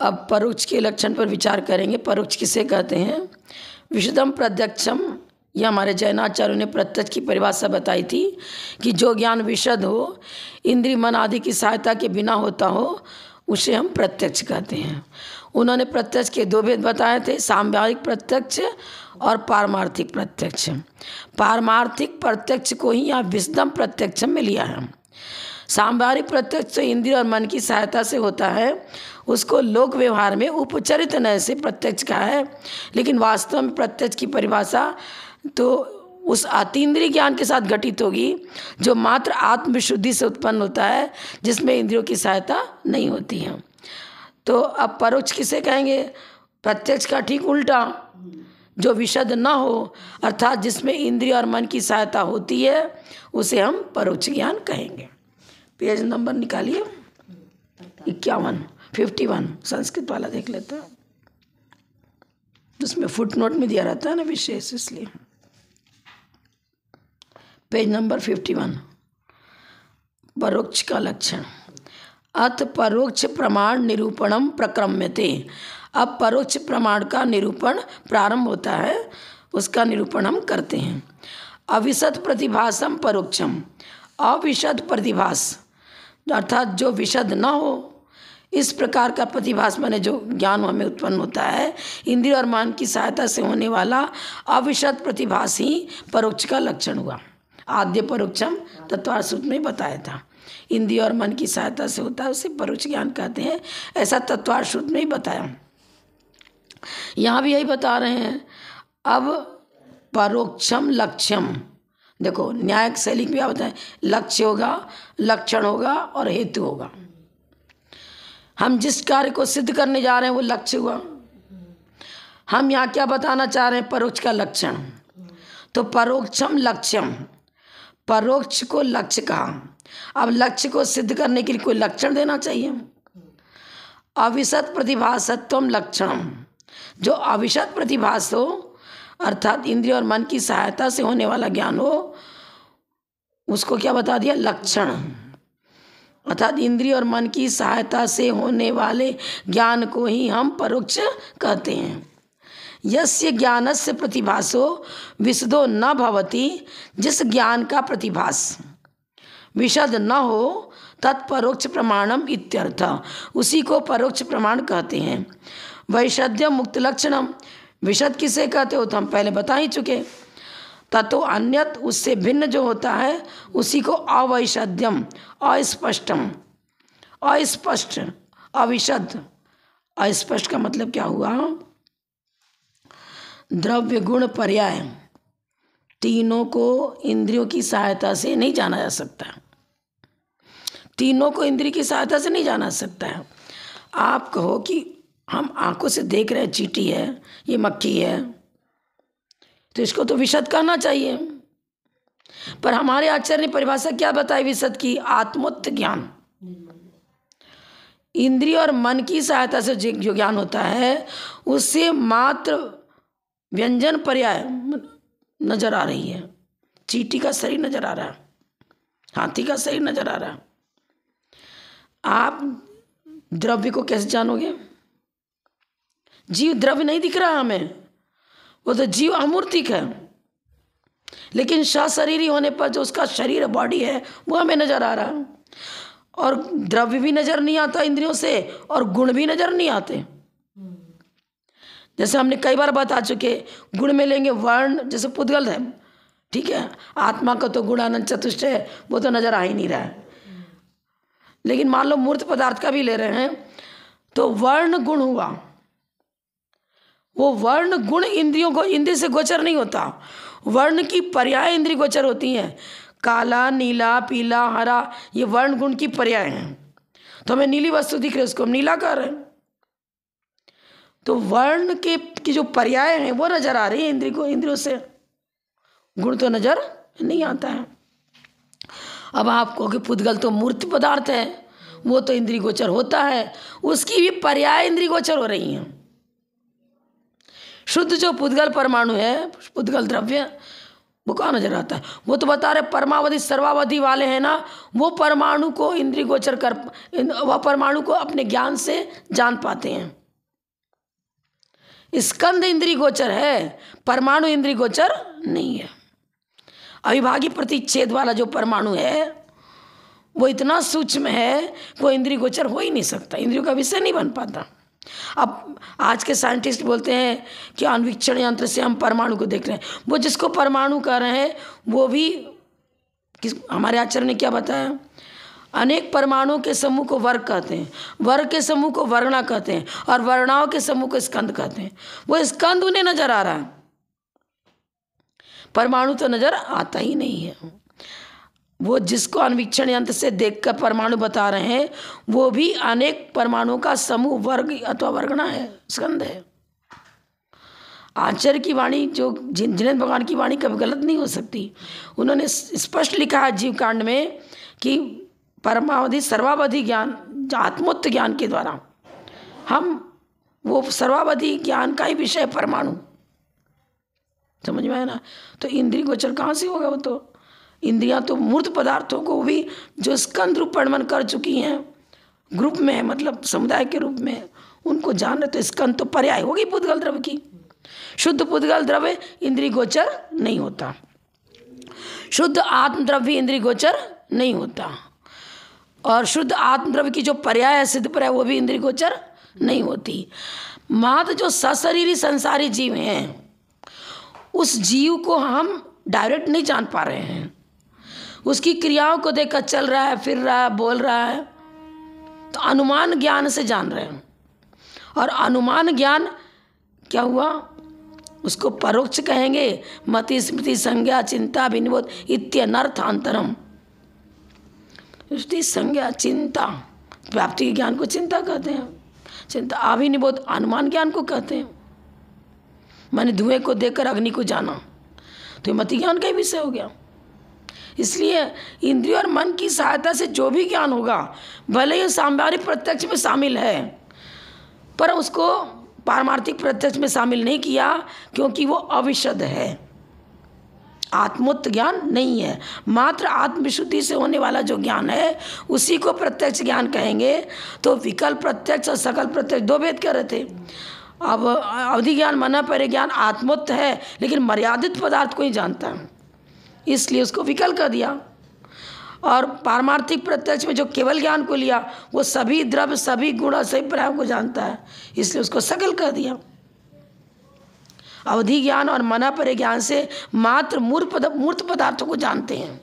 अब परोक्ष के लक्षण पर विचार करेंगे। परोक्ष किसे कहते हैं? विशुद्धम प्रत्यक्षम, यह हमारे जैनाचार्यों ने प्रत्यक्ष की परिभाषा बताई थी कि जो ज्ञान विशद हो, इंद्रिय मन आदि की सहायता के बिना होता हो, उसे हम प्रत्यक्ष कहते हैं। उन्होंने प्रत्यक्ष के दो भेद बताए थे, सांव्यावहारिक प्रत्यक्ष और पारमार्थिक प्रत्यक्ष। पारमार्थिक प्रत्यक्ष को ही यहाँ विशुद्धम प्रत्यक्ष में लिया है। सांव्यावहारिक प्रत्यक्ष तो इंद्रिय और मन की सहायता से होता है, उसको लोक व्यवहार में उपचरित नय से प्रत्यक्ष कहा है, लेकिन वास्तव में प्रत्यक्ष की परिभाषा तो उस अतीन्द्रिय ज्ञान के साथ घटित होगी जो मात्र आत्मविशुद्धि से उत्पन्न होता है, जिसमें इंद्रियों की सहायता नहीं होती है। तो अब परोक्ष किसे कहेंगे? प्रत्यक्ष का ठीक उल्टा, जो विशद न हो, अर्थात जिसमें इंद्रिय और मन की सहायता होती है, उसे हम परोक्ष ज्ञान कहेंगे। पेज नंबर निकालिए 51 संस्कृत वाला देख लेते हैं, उसमें फुटनोट में दिया रहता है ना विशेष, इसलिए। पेज नंबर 51, परोक्ष का लक्षण। अथ परोक्ष प्रमाण निरूपणम प्रक्रम्यते। अब परोक्ष प्रमाण का निरूपण प्रारंभ होता है, उसका निरूपण हम करते हैं। अविशद प्रतिभासम परोक्षम, अविशद प्रतिभास अर्थात जो विशद न हो, इस प्रकार का प्रतिभास माने जो ज्ञान हमें उत्पन्न होता है इंद्रिय और मन की सहायता से होने वाला अविशद प्रतिभास ही परोक्ष का लक्षण हुआ। आद्य परोक्षम तत्वार्थ सूत्र में बताया था, इंद्रिय और मन की सहायता से होता है, उसे परोक्ष ज्ञान कहते हैं, ऐसा तत्वार्थ सूत्र में ही बताया। यहाँ भी यही बता रहे हैं। अब परोक्षम लक्ष्यम, देखो न्यायिक शैली में क्या बताएं, लक्ष्य होगा, लक्षण होगा और हेतु होगा। हम जिस कार्य को सिद्ध करने जा रहे हैं वो लक्ष्य हुआ। हम यहाँ क्या बताना चाह रहे हैं? परोक्ष का लक्षण। तो परोक्षम लक्ष्यम, परोक्ष को लक्ष्य कहा। अब लक्ष्य को सिद्ध करने के लिए कोई लक्षण देना चाहिए। अविशद प्रतिभासत्वम लक्षणम, जो अविशद प्रतिभास हो अर्थात इंद्रिय और मन की सहायता से होने वाला ज्ञान हो, उसको क्या बता दिया? लक्षण। अर्थात इंद्रिय और मन की सहायता से होने वाले ज्ञान को ही हम परोक्ष कहते हैं। यस्य ज्ञानस्य प्रतिभासो विशदो न भवति, जिस ज्ञान का प्रतिभास विशद न हो तत्परोक्ष प्रमाणम इत्यर्थ, उसी को परोक्ष प्रमाण कहते हैं। वैशद्यम मुक्त लक्षणम, विशद किसे कहते हो तो हम पहले बता ही चुके। ततो अन्यत, उससे भिन्न जो होता है उसी को अवैशद्यम, अस्पष्टम, अस्पष्ट, अविशद। अस्पष्ट का मतलब क्या हुआ? द्रव्य गुण पर्याय तीनों को इंद्रियों की सहायता से नहीं जाना जा सकता। तीनों को इंद्रिय की सहायता से नहीं जाना सकता है। आप कहो कि हम आंखों से देख रहे हैं चींटी है, ये मक्खी है, तो इसको तो विशद करना चाहिए। पर हमारे आचार्य ने परिभाषा क्या बताई विशद की? आत्मोक्त ज्ञान। इंद्रिय और मन की सहायता से जो ज्ञान होता है उससे मात्र व्यंजन पर्याय नजर आ रही है। चींटी का शरीर नजर आ रहा है, हाथी का शरीर नजर आ रहा है। आप द्रव्य को कैसे जानोगे? जीव द्रव्य नहीं दिख रहा हमें, वो तो जीव अमूर्तिक है, लेकिन सशरीरी होने पर जो उसका शरीर बॉडी है वो हमें नजर आ रहा है। और द्रव्य भी नजर नहीं आता इंद्रियों से और गुण भी नजर नहीं आते। जैसे हमने कई बार बता चुके, गुण में लेंगे वर्ण, जैसे पुद्गल है, ठीक है, आत्मा का तो गुणानंद चतुष्ट है, वो तो नजर आ ही नहीं रहा है। लेकिन मान लो मूर्त पदार्थ का भी ले रहे हैं तो वर्ण गुण हुआ, वो वर्ण गुण इंद्रियों को इंद्रिय से गोचर नहीं होता। वर्ण की पर्याय इंद्रिय गोचर होती हैं। काला, नीला, पीला, हरा, ये वर्ण गुण की पर्याय हैं। तो हमें नीली वस्तु दिख रही है, उसको हम नीला कह रहे हैं। तो वर्ण के की जो पर्याय हैं वो नजर आ रही है इंद्रिय को, इंद्रियों से गुण तो नजर नहीं आता है। अब आप कहोगे पुद्गल तो मूर्त पदार्थ है, वो तो इंद्रिय गोचर होता है, उसकी भी पर्याय इंद्रिय गोचर हो रही हैं। शुद्ध जो पुद्गल परमाणु है, पुद्गल द्रव्य, वो कहाँ नजर आता है? वो तो बता रहे परमावधि सर्वावधि वाले हैं ना, वो परमाणु को इंद्रिय गोचर कर, वह परमाणु को अपने ज्ञान से जान पाते हैं। स्कंद इंद्रिय गोचर है, परमाणु इंद्रिय गोचर नहीं है। अविभागी प्रतिच्छेद वाला जो परमाणु है वो इतना सूक्ष्म है, वो इंद्रिय गोचर हो ही नहीं सकता, इंद्रियों का विषय नहीं बन पाता। अब आज के साइंटिस्ट बोलते हैं कि अनुवीक्षण यंत्र से हम परमाणु को देख रहे हैं। वो जिसको परमाणु कह रहे हैं वो भी हमारे आचार्य ने क्या बताया? अनेक परमाणुओं के समूह को वर्ग कहते हैं, वर्ग के समूह को वर्णा कहते हैं, और वर्णाओं के समूह को स्कंद कहते हैं। वो स्कंद उन्हें नजर आ रहा है, परमाणु तो नजर आता ही नहीं है। वो जिसको अनुवीक्षण यंत्र से देखकर परमाणु बता रहे हैं वो भी अनेक परमाणुओं का समूह, वर्ग अथवा वर्गना है, स्कंद है। आचार्य की वाणी जो जिनेन्द्र भगवान की वाणी कभी गलत नहीं हो सकती। उन्होंने स्पष्ट लिखा है जीव कांड में कि परमावधि सर्वावधि ज्ञान, आत्मोत्त ज्ञान के द्वारा हम वो सर्वावधि ज्ञान का ही विषय परमाणु, समझ में आया ना? तो इंद्रिय गोचर कहाँ से होगा? वो तो इंद्रियां तो मूर्त पदार्थों को भी जो स्कंद रूप वर्णन कर चुकी हैं, ग्रुप में है, मतलब समुदाय के रूप में, उनको जान रहे। तो स्कंद तो पर्याय होगी पुद्गल द्रव्य की। शुद्ध पुद्गल द्रव्य इंद्रिय गोचर नहीं होता, शुद्ध आत्म द्रव्य इंद्रिय गोचर नहीं होता, और शुद्ध आत्म द्रव्य की जो पर्याय है, सिद्ध पर्याय, वो भी इंद्रिय गोचर नहीं होती। मात्र जो सशरीरी संसारी जीव हैं उस जीव को हम डायरेक्ट नहीं जान पा रहे हैं। उसकी क्रियाओं को देखकर चल रहा है, फिर रहा है, बोल रहा है, तो अनुमान ज्ञान से जान रहे हैं। और अनुमान ज्ञान क्या हुआ? उसको परोक्ष कहेंगे। मति स्मृति संज्ञा चिंता विनिबोध इत्यनर्थांतरम। स्मृति संज्ञा चिंता, व्याप्ति के ज्ञान को चिंता कहते हैं। चिंता अभिनिबोध अनुमान ज्ञान को कहते हैं। मैंने धुएं को देखकर अग्नि को जाना, तो ये मति ज्ञान का ही विषय हो गया। इसलिए इंद्रिय और मन की सहायता से जो भी ज्ञान होगा, भले ही सांव्यावहारिक प्रत्यक्ष में शामिल है, पर उसको पारमार्थिक प्रत्यक्ष में शामिल नहीं किया, क्योंकि वो अविशद है, आत्मोत्त ज्ञान नहीं है। मात्र आत्मविशुद्धि से होने वाला जो ज्ञान है उसी को प्रत्यक्ष ज्ञान कहेंगे। तो विकल्प प्रत्यक्ष और सकल प्रत्यक्ष दो भेद कर रहे थे। अब अवधि ज्ञान, मना परे ज्ञान आत्मोत्त है, लेकिन मर्यादित पदार्थ को ही जानता है, इसलिए उसको विकल कर दिया। और पारमार्थिक प्रत्यक्ष में जो केवल ज्ञान को लिया, वो सभी द्रव्य, सभी गुण और सभी पर्यायों को जानता है, इसलिए उसको सकल कर दिया। अवधि ज्ञान और मना परे ज्ञान से मात्र मूर्त पदार्थों को जानते हैं।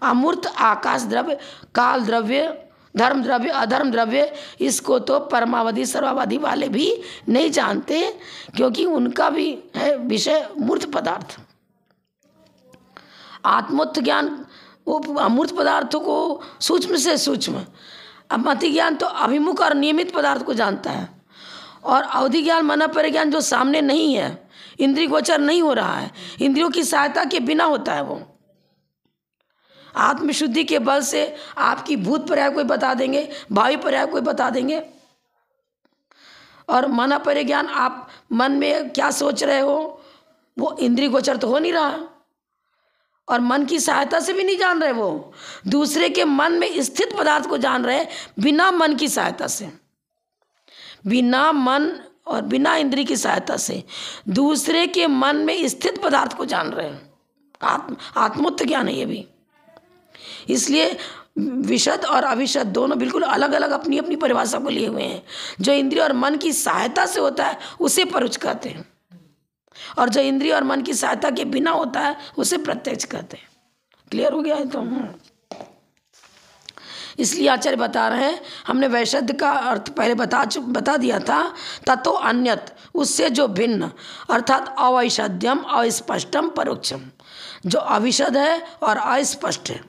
अमूर्त आकाश द्रव्य, काल द्रव्य, धर्म द्रव्य, अधर्म द्रव्य, इसको तो परमावधि सर्वावधि वाले भी नहीं जानते, क्योंकि उनका भी है विषय मूर्त पदार्थ। आत्मोत्त ज्ञान वो अमूर्त पदार्थों को सूक्ष्म से सूक्ष्म, अब मति ज्ञान तो अभिमुख और नियमित पदार्थ को जानता है। और अवधि ज्ञान, मना परे ज्ञान जो सामने नहीं है, इंद्रिय गोचर नहीं हो रहा है, इंद्रियों की सहायता के बिना होता है, वो आत्मशुद्धि के बल से आपकी भूत पर्याय कोई बता देंगे, भावी पर्याय कोई बता देंगे। और मना परे ज्ञान, आप मन में क्या सोच रहे हो वो इंद्रिय गोचर तो हो नहीं रहा, और मन की सहायता से भी नहीं जान रहे, वो दूसरे के मन में स्थित पदार्थ को जान रहे बिना मन की सहायता से, बिना मन और बिना इंद्रिय की सहायता से दूसरे के मन में स्थित पदार्थ को जान रहे हैं। आत्मोत्त ज्ञान है ये भी। इसलिए विशद और अविशद दोनों बिल्कुल अलग अलग अपनी अपनी परिभाषा को लिए हुए हैं। जो इंद्रिय और मन की सहायता से होता है उसे परोक्ष कहते हैं, और जो इंद्रिय और मन की सहायता के बिना होता है उसे प्रत्यक्ष कहते हैं। क्लियर हो गया है? तो इसलिए आचार्य बता रहे हैं, हमने वैशद्य का अर्थ पहले बता दिया था, ततो अन्यत, उससे जो भिन्न, अर्थात अवैषद्यम अस्पष्टम परोक्षम। जो अविशद है और अस्पष्ट है,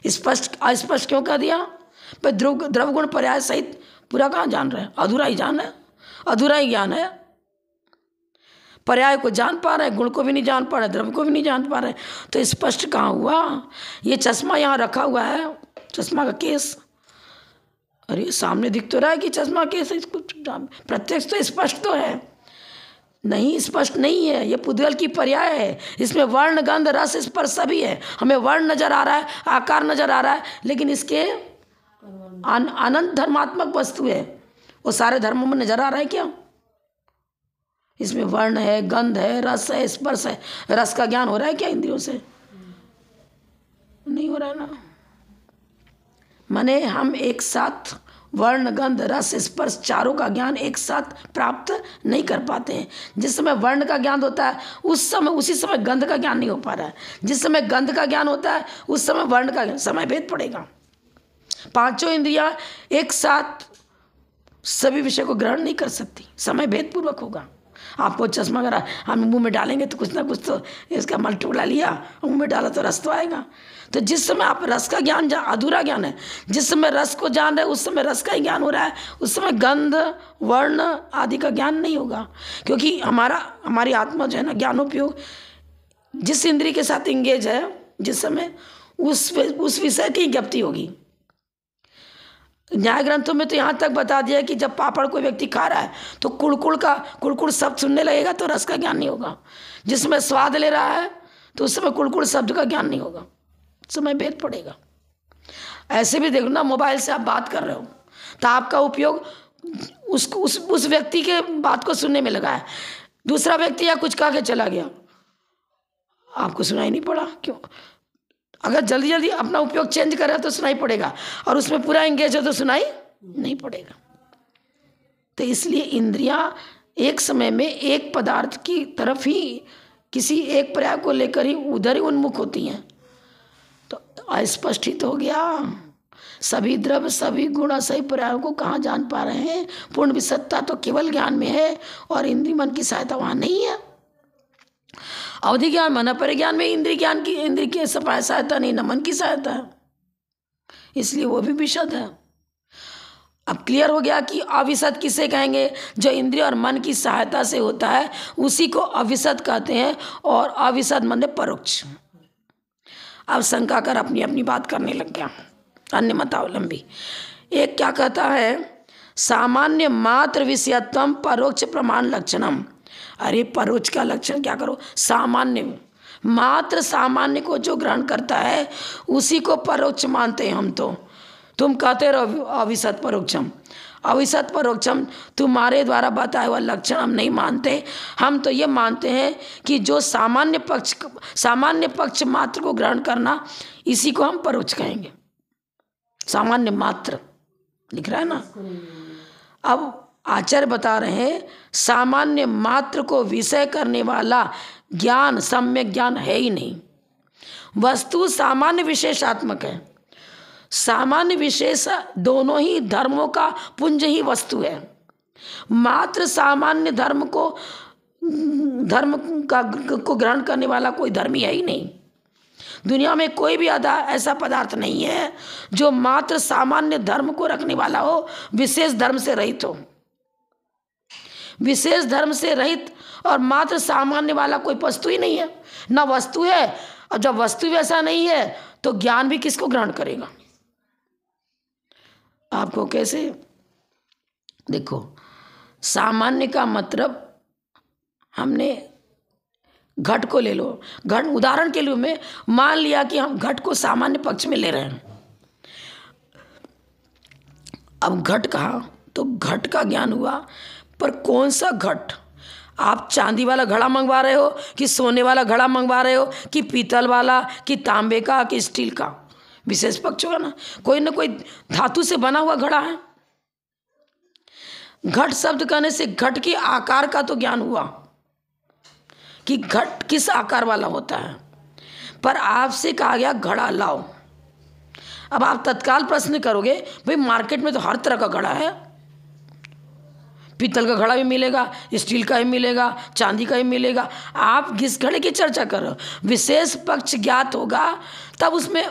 स्पष्ट अस्पष्ट क्यों कह दिया? भाई द्रव्य गुण पर्याय सहित पूरा कहाँ जान रहे हैं? अधूरा ही जान है, अधूरा ही ज्ञान है। पर्याय को जान पा रहे हैं, गुण को भी नहीं जान पा रहे, द्रव्य को भी नहीं जान पा रहे, तो स्पष्ट कहाँ हुआ? ये चश्मा यहाँ रखा हुआ है, चश्मा का केस, अरे सामने दिख तो रहा है कि चश्मा केस है, इसको प्रत्यक्ष तो स्पष्ट तो है, नहीं, स्पष्ट नहीं है, ये पुद्गल की पर्याय है। इसमें वर्ण गंध रस स्पर्श सभी है। हमें वर्ण नजर आ रहा है, आकार नजर आ रहा है, लेकिन इसके अनंत धर्मात्मक वस्तु है। वो सारे धर्मों में नजर आ रहा है क्या? इसमें वर्ण है, गंध है, रस है, स्पर्श है। रस का ज्ञान हो रहा है क्या इंद्रियों से? नहीं हो रहा है ना। माने हम एक साथ वर्ण गंध रस स्पर्श चारों का ज्ञान एक साथ प्राप्त नहीं कर पाते हैं। जिस समय वर्ण का ज्ञान होता है उसी समय गंध का ज्ञान नहीं हो पा रहा है। जिस समय गंध का ज्ञान होता है उस समय वर्ण का समय भेद पड़ेगा। पांचों इंद्रियां एक साथ सभी विषय को ग्रहण नहीं कर सकती, समय भेद पूर्वक होगा। आपको चश्मा अगर हम मुंह में डालेंगे तो कुछ ना कुछ तो इसका मल टुकड़ा लिया, मुंह में डाला तो रस तो आएगा। तो जिस समय आप रस का ज्ञान अधूरा ज्ञान है, जिस समय रस को जान रहे उस समय रस का ही ज्ञान हो रहा है, उस समय गंध वर्ण आदि का ज्ञान नहीं होगा। क्योंकि हमारी आत्मा जो है ना, ज्ञानोपयोग जिस इंद्रिय के साथ इंगेज है, जिस समय उस विषय की ज्ञप्ति होगी। न्याय ग्रंथों में तो यहाँ तक बता दिया कि जब पापड़ कोई व्यक्ति खा रहा है तो कुड़कुड़ शब्द सुनने लगेगा तो रस का ज्ञान नहीं होगा। जिस समय स्वाद ले रहा है तो उस समय कुड़कुड़ शब्द का ज्ञान नहीं होगा, समय भेद पड़ेगा। ऐसे भी देखो ना, मोबाइल से आप बात कर रहे हो तो आपका उपयोग उस व्यक्ति के बात को सुनने में लगा है। दूसरा व्यक्ति या कुछ कहा के चला गया, आपको सुनाई नहीं पड़ा। क्यों? अगर जल्दी जल्दी अपना उपयोग चेंज कर रहा है तो सुनाई पड़ेगा, और उसमें पूरा एंगेज हो तो सुनाई नहीं पड़ेगा। तो इसलिए इंद्रियां एक समय में एक पदार्थ की तरफ ही, किसी एक पर्याय को लेकर ही उधर ही उन्मुख होती हैं। तो अस्पष्ट ही तो हो गया। सभी द्रव्य सभी गुण सही पर्यायों को कहाँ जान पा रहे हैं? पूर्ण विसत्ता तो केवल ज्ञान में है और इंद्रिय मन की सहायता वहाँ नहीं है। अवधि ज्ञान मन परिज्ञान में इंद्रिय की सहायता नहीं, न मन की सहायता है, इसलिए वो भी विशद है। अब क्लियर हो गया कि अविशद किसे कहेंगे? जो इंद्रिय और मन की सहायता से होता है उसी को अविशद कहते हैं, और अविशद मन परोक्ष। अब शंका कर अपनी अपनी बात करने लग गया, अन्य मतावलंबी। एक क्या कहता है, सामान्य मात्र विषयत्वम परोक्ष प्रमाण लक्षणम। अरे परोक्ष का लक्षण क्या करो? सामान्य मात्र, सामान्य को जो ग्रहण करता है उसी को परोक्ष मानते हैं हम। तो तुम कहते रहो अविशद परोक्षम, अविशद परोक्षम तुम्हारे द्वारा बताया हुआ लक्षण हम नहीं मानते। हम तो ये मानते हैं कि जो सामान्य पक्ष मात्र को ग्रहण करना, इसी को हम परोक्ष कहेंगे। सामान्य मात्र लिख रहा है ना। अब आचार्य बता रहे हैं सामान्य मात्र को विषय करने वाला ज्ञान सम्यक ज्ञान है ही नहीं। वस्तु सामान्य विशेषात्मक है। सामान्य विशेष दोनों ही धर्मों का पुंज ही वस्तु है। मात्र सामान्य धर्म को ग्रहण करने वाला कोई धर्मी है ही नहीं। दुनिया में कोई भी ऐसा पदार्थ नहीं है जो मात्र सामान्य धर्म को रखने वाला हो, विशेष धर्म से रहित हो। विशेष धर्म से रहित और मात्र सामान्य वाला कोई वस्तु ही नहीं है, ना वस्तु है। और जब वस्तु वैसा नहीं है तो ज्ञान भी किसको ग्रहण करेगा? आपको कैसे देखो, सामान्य का मतलब, हमने घट को ले लो, घट उदाहरण के लिए मैं मान लिया कि हम घट को सामान्य पक्ष में ले रहे हैं। अब घट कहा तो घट का ज्ञान हुआ, पर कौन सा घट? आप चांदी वाला घड़ा मंगवा रहे हो कि सोने वाला घड़ा मंगवा रहे हो कि पीतल वाला कि तांबे का कि स्टील का? विशेष पक्ष होगा ना। कोई ना कोई धातु से बना हुआ घड़ा है। घट शब्द कहने से घट के आकार का तो ज्ञान हुआ कि घट किस आकार वाला होता है, पर आपसे कहा गया घड़ा लाओ। अब आप तत्काल प्रश्न करोगे, भाई मार्केट में तो हर तरह का घड़ा है, पीतल का घड़ा भी मिलेगा, स्टील का भी मिलेगा, चांदी का भी मिलेगा। आप किस घड़े की चर्चा कर रहे हो? विशेष पक्ष ज्ञात होगा तब उसमें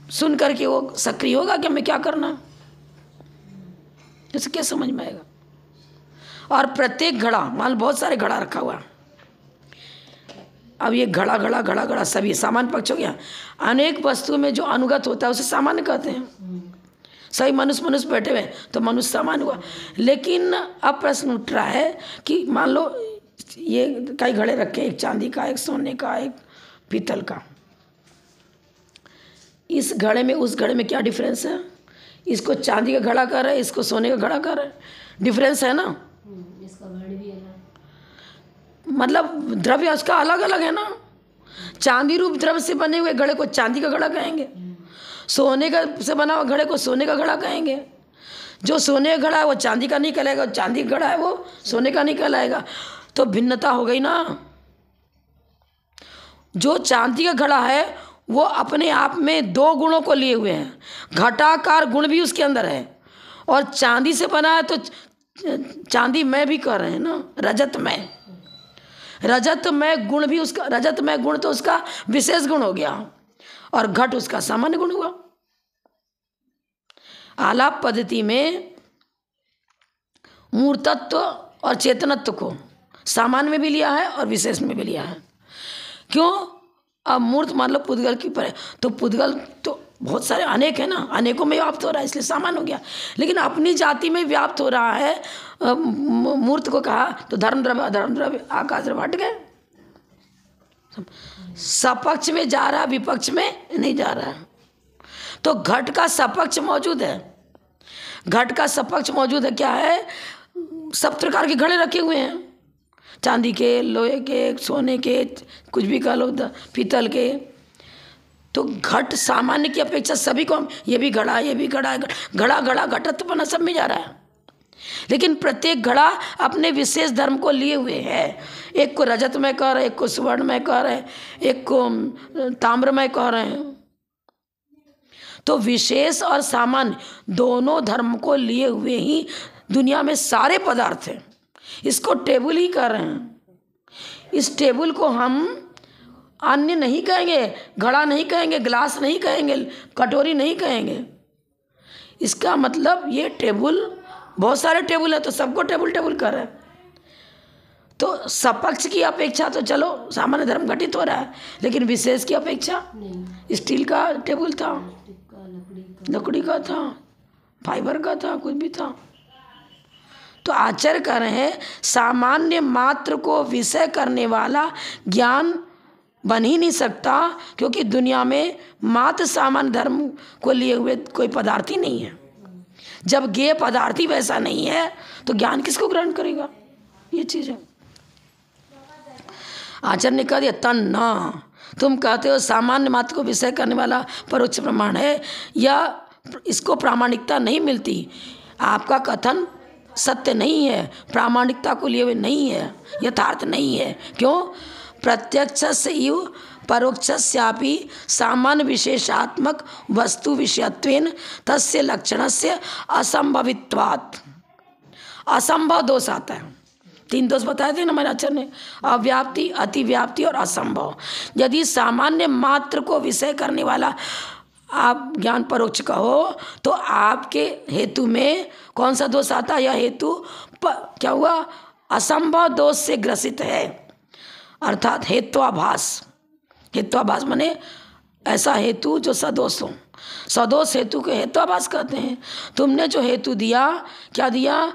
सुन करके वो सक्रिय होगा कि हमें क्या करना, इसे क्या समझ में आएगा? और प्रत्येक घड़ा, मान लो बहुत सारे घड़ा रखा हुआ, अब ये घड़ा सभी सामान्य पक्ष हो गया। अनेक वस्तुओं में जो अनुगत होता है उसे सामान्य कहते हैं। सही मनुष्य बैठे हुए तो मनुष्य सामान्य हुआ। लेकिन अब प्रश्न उठ रहा है कि मान लो ये कई घड़े रखे, एक चांदी का, एक सोने का, एक पीतल का। इस घड़े में उस घड़े में क्या डिफरेंस है? इसको चांदी का घड़ा कर रहे हैं, इसको सोने का घड़ा कर रहे हैं, डिफरेंस है ना। इसका घड़ भी अलग, मतलब द्रव्य उसका अलग अलग है ना। चांदी रूप द्रव्य से बने हुए घड़े को चांदी का घड़ा कहेंगे, सोने का से बना हुआ घड़े को सोने का घड़ा कहेंगे। जो सोने का घड़ा है वो चांदी का नहीं कहलाएगा, चांदी का घड़ा है वो सोने का नहीं कहलाएगा। तो भिन्नता हो गई ना। जो चांदी का घड़ा है वो अपने आप में दो गुणों को लिए हुए हैं, घटाकार गुण भी उसके अंदर है, और चांदी से बना है तो चांदी में भी कह रहे हैं ना, रजत में, रजत में गुण भी उसका, रजत में गुण तो उसका विशेष गुण हो गया, और घट उसका सामान्य गुण हुआ। आलाप पद्धति में मूर्तत्व और चेतनत्व को सामान्य में भी लिया है और विशेष में भी लिया है। क्यों? अब मूर्त मान लो पुद्गल की पर है, तो पुद्गल तो बहुत सारे अनेक है ना, अनेकों में व्याप्त हो रहा है, इसलिए सामान्य हो गया। लेकिन अपनी जाति में व्याप्त हो रहा है, मूर्त को कहा तो धर्म द्रव्य, अधर्म द्रव्य, आकाश द्रव्य हट गए। सपक्ष में जा रहा, विपक्ष में नहीं जा रहा। तो घट का सपक्ष मौजूद है, घट का सपक्ष मौजूद है। क्या है? सब प्रकार के घड़े रखे हुए हैं, चांदी के, लोहे के, सोने के, कुछ भी कह लो, पीतल के। तो घट सामान्य की अपेक्षा सभी को, ये भी घड़ा, ये भी घड़ा, घड़ा घड़ा घटत्वपना सब में जा रहा है। लेकिन प्रत्येक घड़ा अपने विशेष धर्म को लिए हुए है। एक को रजत में कह रहे, एक को स्वर्ण में कह रहे, एक को ताम्र में कह रहे हैं। तो विशेष और सामान्य दोनों धर्म को लिए हुए ही दुनिया में सारे पदार्थ हैं। इसको टेबल ही कर रहे हैं। इस टेबल को हम अन्य नहीं कहेंगे, घड़ा नहीं कहेंगे, गिलास नहीं कहेंगे, कटोरी नहीं कहेंगे। इसका मतलब ये टेबल, बहुत सारे टेबल है तो सबको टेबल टेबल कर रहे हैं। तो सपक्ष की अपेक्षा तो चलो सामान्य धर्म घटित हो रहा है, लेकिन विशेष की अपेक्षा स्टील का टेबल था, लकड़ी का था, फाइबर का था, कुछ भी था। तो आचार्य कह रहे हैं सामान्य मात्र को विषय करने वाला ज्ञान बन ही नहीं सकता, क्योंकि दुनिया में मात्र सामान्य धर्म को लिए हुए कोई पदार्थ ही नहीं है। जब ज्ञेय पदार्थ ही वैसा नहीं है तो ज्ञान किसको ग्रहण करेगा? ये चीज है। आचार्य ने कह दिया तन न, तुम कहते हो सामान्य मात्र को विषय करने वाला परोक्ष प्रमाण है, या इसको प्रामाणिकता नहीं मिलती। आपका कथन सत्य नहीं है, प्रामाणिकता को लिए हुए नहीं है, यथार्थ नहीं है। क्यों? प्रत्यक्षस्य इव परोक्षस्यापि सामान्य विशेषात्मक वस्तु विषयत्वेन तस्य लक्षणस्य असंभवित्वात्। असंभव दोष आता है। 3 दोष बताए थे ना हमारे आचार्य ने, अव्याप्ति, अतिव्याप्ति और असंभव। यदि सामान्य मात्र को विषय करने वाला आप ज्ञान परोक्ष कहो तो आपके हेतु में कौन सा दोष आता है? यह हेतु क्या हुआ? असंभव दोष से ग्रसित है, अर्थात हेत्वाभास। हेत्वाभास माने ऐसा हेतु जो सदोष हो। सदोष हेतु के हेत्वाभास कहते हैं। तुमने जो हेतु दिया, क्या दिया?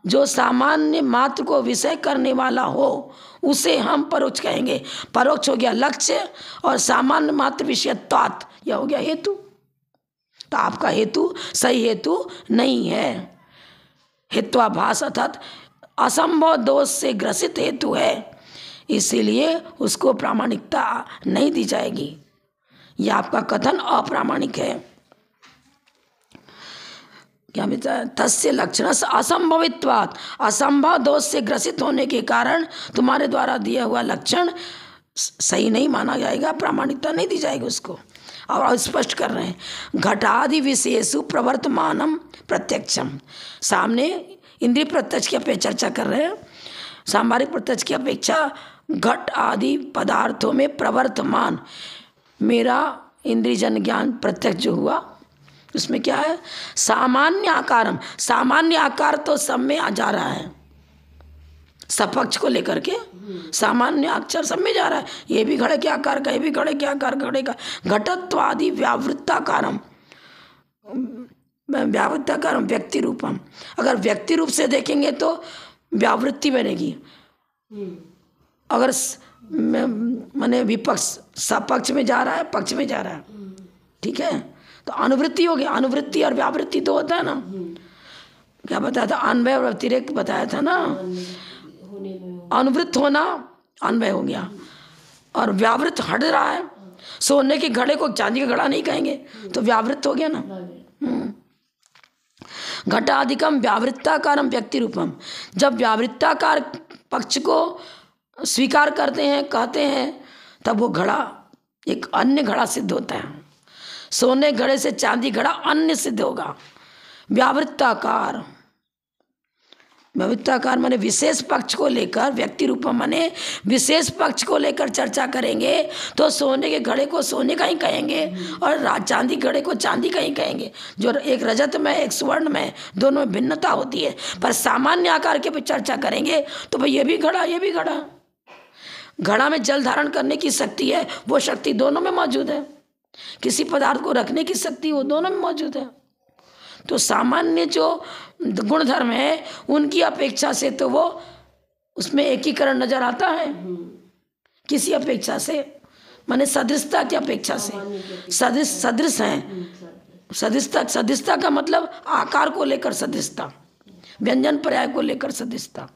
जो सामान्य मात्र को विषय करने वाला हो उसे हम परोक्ष कहेंगे। परोक्ष हो गया लक्ष्य, और सामान्य मात्र विषयत्वात् यह हो गया हेतु। तो आपका हेतु सही हेतु नहीं है। हेत्वाभास अर्थात असंभव दोष से ग्रसित हेतु है, इसीलिए उसको प्रामाणिकता नहीं दी जाएगी। यह आपका कथन अप्रामाणिक है। क्या बताया? तस्य लक्षण से असंभवित्वात्, असंभव दोष से ग्रसित होने के कारण तुम्हारे द्वारा दिया हुआ लक्षण सही नहीं माना जाएगा, प्रामाणिकता नहीं दी जाएगी उसको। और स्पष्ट कर रहे हैं घटादि विशेषु प्रवर्तमानम प्रत्यक्षम। सामने इंद्रिय प्रत्यक्ष की अपेक्षा चर्चा कर रहे हैं। सांभारिक प्रत्यक्ष की अपेक्षा घट आदि पदार्थों में प्रवर्तमान मेरा इंद्रियजन ज्ञान प्रत्यक्ष जो हुआ उसमें क्या है? सामान्य आकारम। सामान्य आकार तो सब में आ जा रहा है, सपक्ष को लेकर के सामान्य अक्षर सब में जा रहा है। ये भी घड़े के आकार का, ये भी घड़े के आकार घड़े का। घटत्व आदि व्यावृत्ताकारम, व्यावृत्ताकारम व्यक्ति रूपम। अगर व्यक्ति रूप से देखेंगे तो व्यावृत्ति बनेगी, अगर माने विपक्ष सपक्ष में जा रहा है, पक्ष में जा रहा है, ठीक है, तो अनुवृत्ति हो गया। अनुवृत्ति और व्यावृत्ति तो होता है ना। क्या बताया था? अन्वय और व्यतिरेक बताया था ना। अनुवृत्त होना अन्वय हो गया, और व्यावृत्त हट रहा है। सोने के घड़े को चांदी का घड़ा नहीं कहेंगे, तो व्यावृत्त हो गया ना। घटाधिकम व्यावृत्ताकारम व्यक्ति रूपम। जब व्यावृत्ताकार पक्ष को स्वीकार करते हैं, कहते हैं, तब वो घड़ा एक अन्य घड़ा सिद्ध होता है। सोने घड़े से चांदी घड़ा अन्य सिद्ध होगा। व्यावृत्ताकार, व्यावृत्ताकार माने विशेष पक्ष को लेकर, व्यक्ति रूप माने विशेष पक्ष को लेकर चर्चा करेंगे तो सोने के घड़े को सोने का ही कहेंगे और चांदी घड़े को चांदी का ही कहेंगे। जो एक रजत में एक स्वर्ण में दोनों में भिन्नता होती है, पर सामान्य आकार के पे चर्चा करेंगे तो भाई ये भी घड़ा, ये भी घड़ा। घड़ा में जल धारण करने की शक्ति है, वो शक्ति दोनों में मौजूद है। किसी पदार्थ को रखने की शक्ति वो दोनों में मौजूद है। तो सामान्य जो गुणधर्म है उनकी अपेक्षा से तो वो उसमें एकीकरण नजर आता है, किसी अपेक्षा से, माने सदृशता की अपेक्षा से। सदृश हैं। सदृशता का मतलब आकार को लेकर सदृशता, व्यंजन पर्याय को लेकर सदृशता।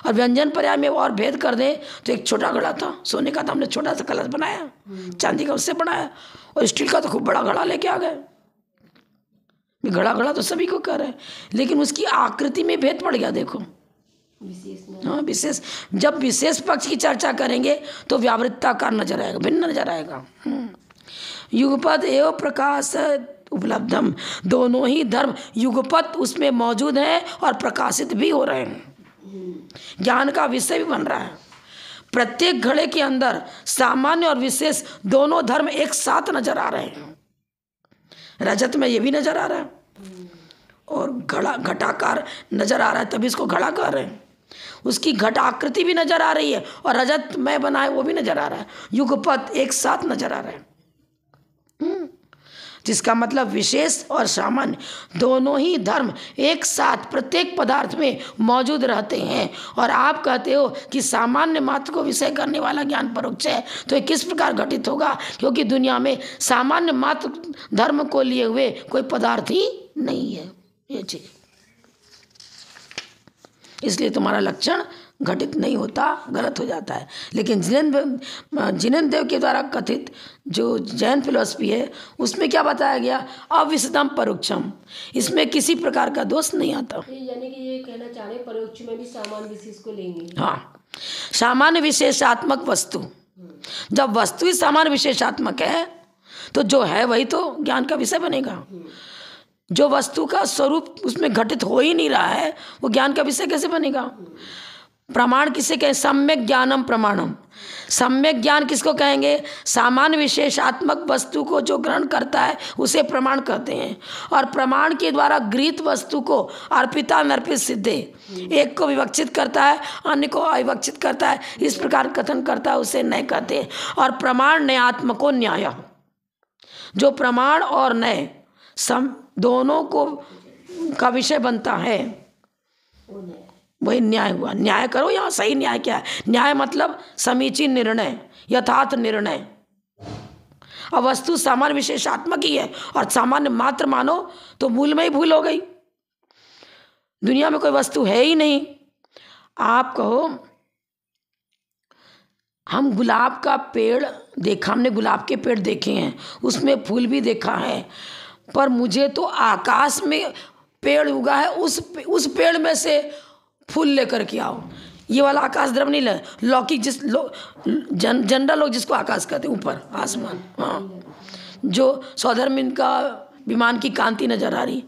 और व्यंजन पर्याय में और भेद कर दें तो एक छोटा घड़ा था सोने का, तो हमने छोटा सा कलश बनाया, चांदी का उससे बनाया, और स्टील का तो खूब बड़ा घड़ा लेके आ गए। घड़ा तो सभी को कर रहे हैं, लेकिन उसकी आकृति में भेद पड़ गया। देखो हाँ, विशेष, जब विशेष पक्ष की चर्चा करेंगे तो व्यावृत्ताकार नजर आएगा, भिन्न नजर आएगा। युगपत एवं प्रकाश उपलब्धम, दोनों ही धर्म युगपत उसमें मौजूद हैं और प्रकाशित भी हो रहे हैं, ज्ञान का विषय भी बन रहा है। प्रत्येक घड़े के अंदर सामान्य और विशेष दोनों धर्म एक साथ नजर आ रहे हैं। रजत में ये भी नजर आ रहा है और घटाकार नजर आ रहा है, तभी इसको घड़ा कह रहे हैं। उसकी घट आकृति भी नजर आ रही है और रजत में बना है वो भी नजर आ रहा है। युगपत एक साथ नजर आ रहा है, जिसका मतलब विशेष और सामान्य दोनों ही धर्म एक साथ प्रत्येक पदार्थ में मौजूद रहते हैं। और आप कहते हो कि सामान्य मात्र को विषय करने वाला ज्ञान परोक्ष है, तो ये किस प्रकार घटित होगा? क्योंकि दुनिया में सामान्य मात्र धर्म को लिए हुए कोई पदार्थ ही नहीं है ये चीज, इसलिए तुम्हारा लक्षण घटित नहीं होता, गलत हो जाता है। लेकिन जिनेन्द्र देव के द्वारा कथित जो जैन फिलॉसफी है उसमें क्या बताया गया? अविशदम परोक्षम, इसमें किसी प्रकार का दोष नहीं आता। यानी कि ये कहना चाह रहे परोक्ष में भी सामान्य विशेष को लेंगे। हाँ, सामान्य विशेषात्मक वस्तु, जब वस्तु ही सामान्य विशेषात्मक है तो जो है वही तो ज्ञान का विषय बनेगा। जो वस्तु का स्वरूप उसमें घटित हो ही नहीं रहा है वो ज्ञान का विषय कैसे बनेगा? प्रमाण किसे कहें? सम्यक ज्ञानम प्रमाणम। सम्यक ज्ञान किसको कहेंगे? सामान्य विशेषात्मक वस्तु को जो ग्रहण करता है उसे प्रमाण कहते हैं। और प्रमाण के द्वारा गृहीत वस्तु को अर्पिता अनर्पित सिद्धे, एक को विवक्षित करता है अन्य को अविवक्षित करता है, इस प्रकार कथन करता है, उसे न्याय कहते हैं। और प्रमाण न्यायात्मको न्याय, जो प्रमाण और न्याय दोनों को का विषय बनता है वही न्याय हुआ। न्याय करो, यहाँ सही न्याय क्या है? न्याय मतलब समीचीन निर्णय, यथार्थ निर्णय। अब वस्तु सामान्य विशेषात्मक ही है और सामान्य मात्र मानो तो मूल में ही भूल हो गई। दुनिया में कोई वस्तु है ही नहीं। आप कहो हम गुलाब का पेड़ देखा, हमने गुलाब के पेड़ देखे हैं, उसमें फूल भी देखा है, पर मुझे तो आकाश में पेड़ उगा है उस पेड़ में से फूल लेकर के आओ। ये वाला आकाश द्रव नहीं ले, लौकिक जिस जनरल लोग जिसको आकाश कहते हैं, ऊपर आसमान। हाँ, जो सौधर्म का विमान की कांति नजर आ रही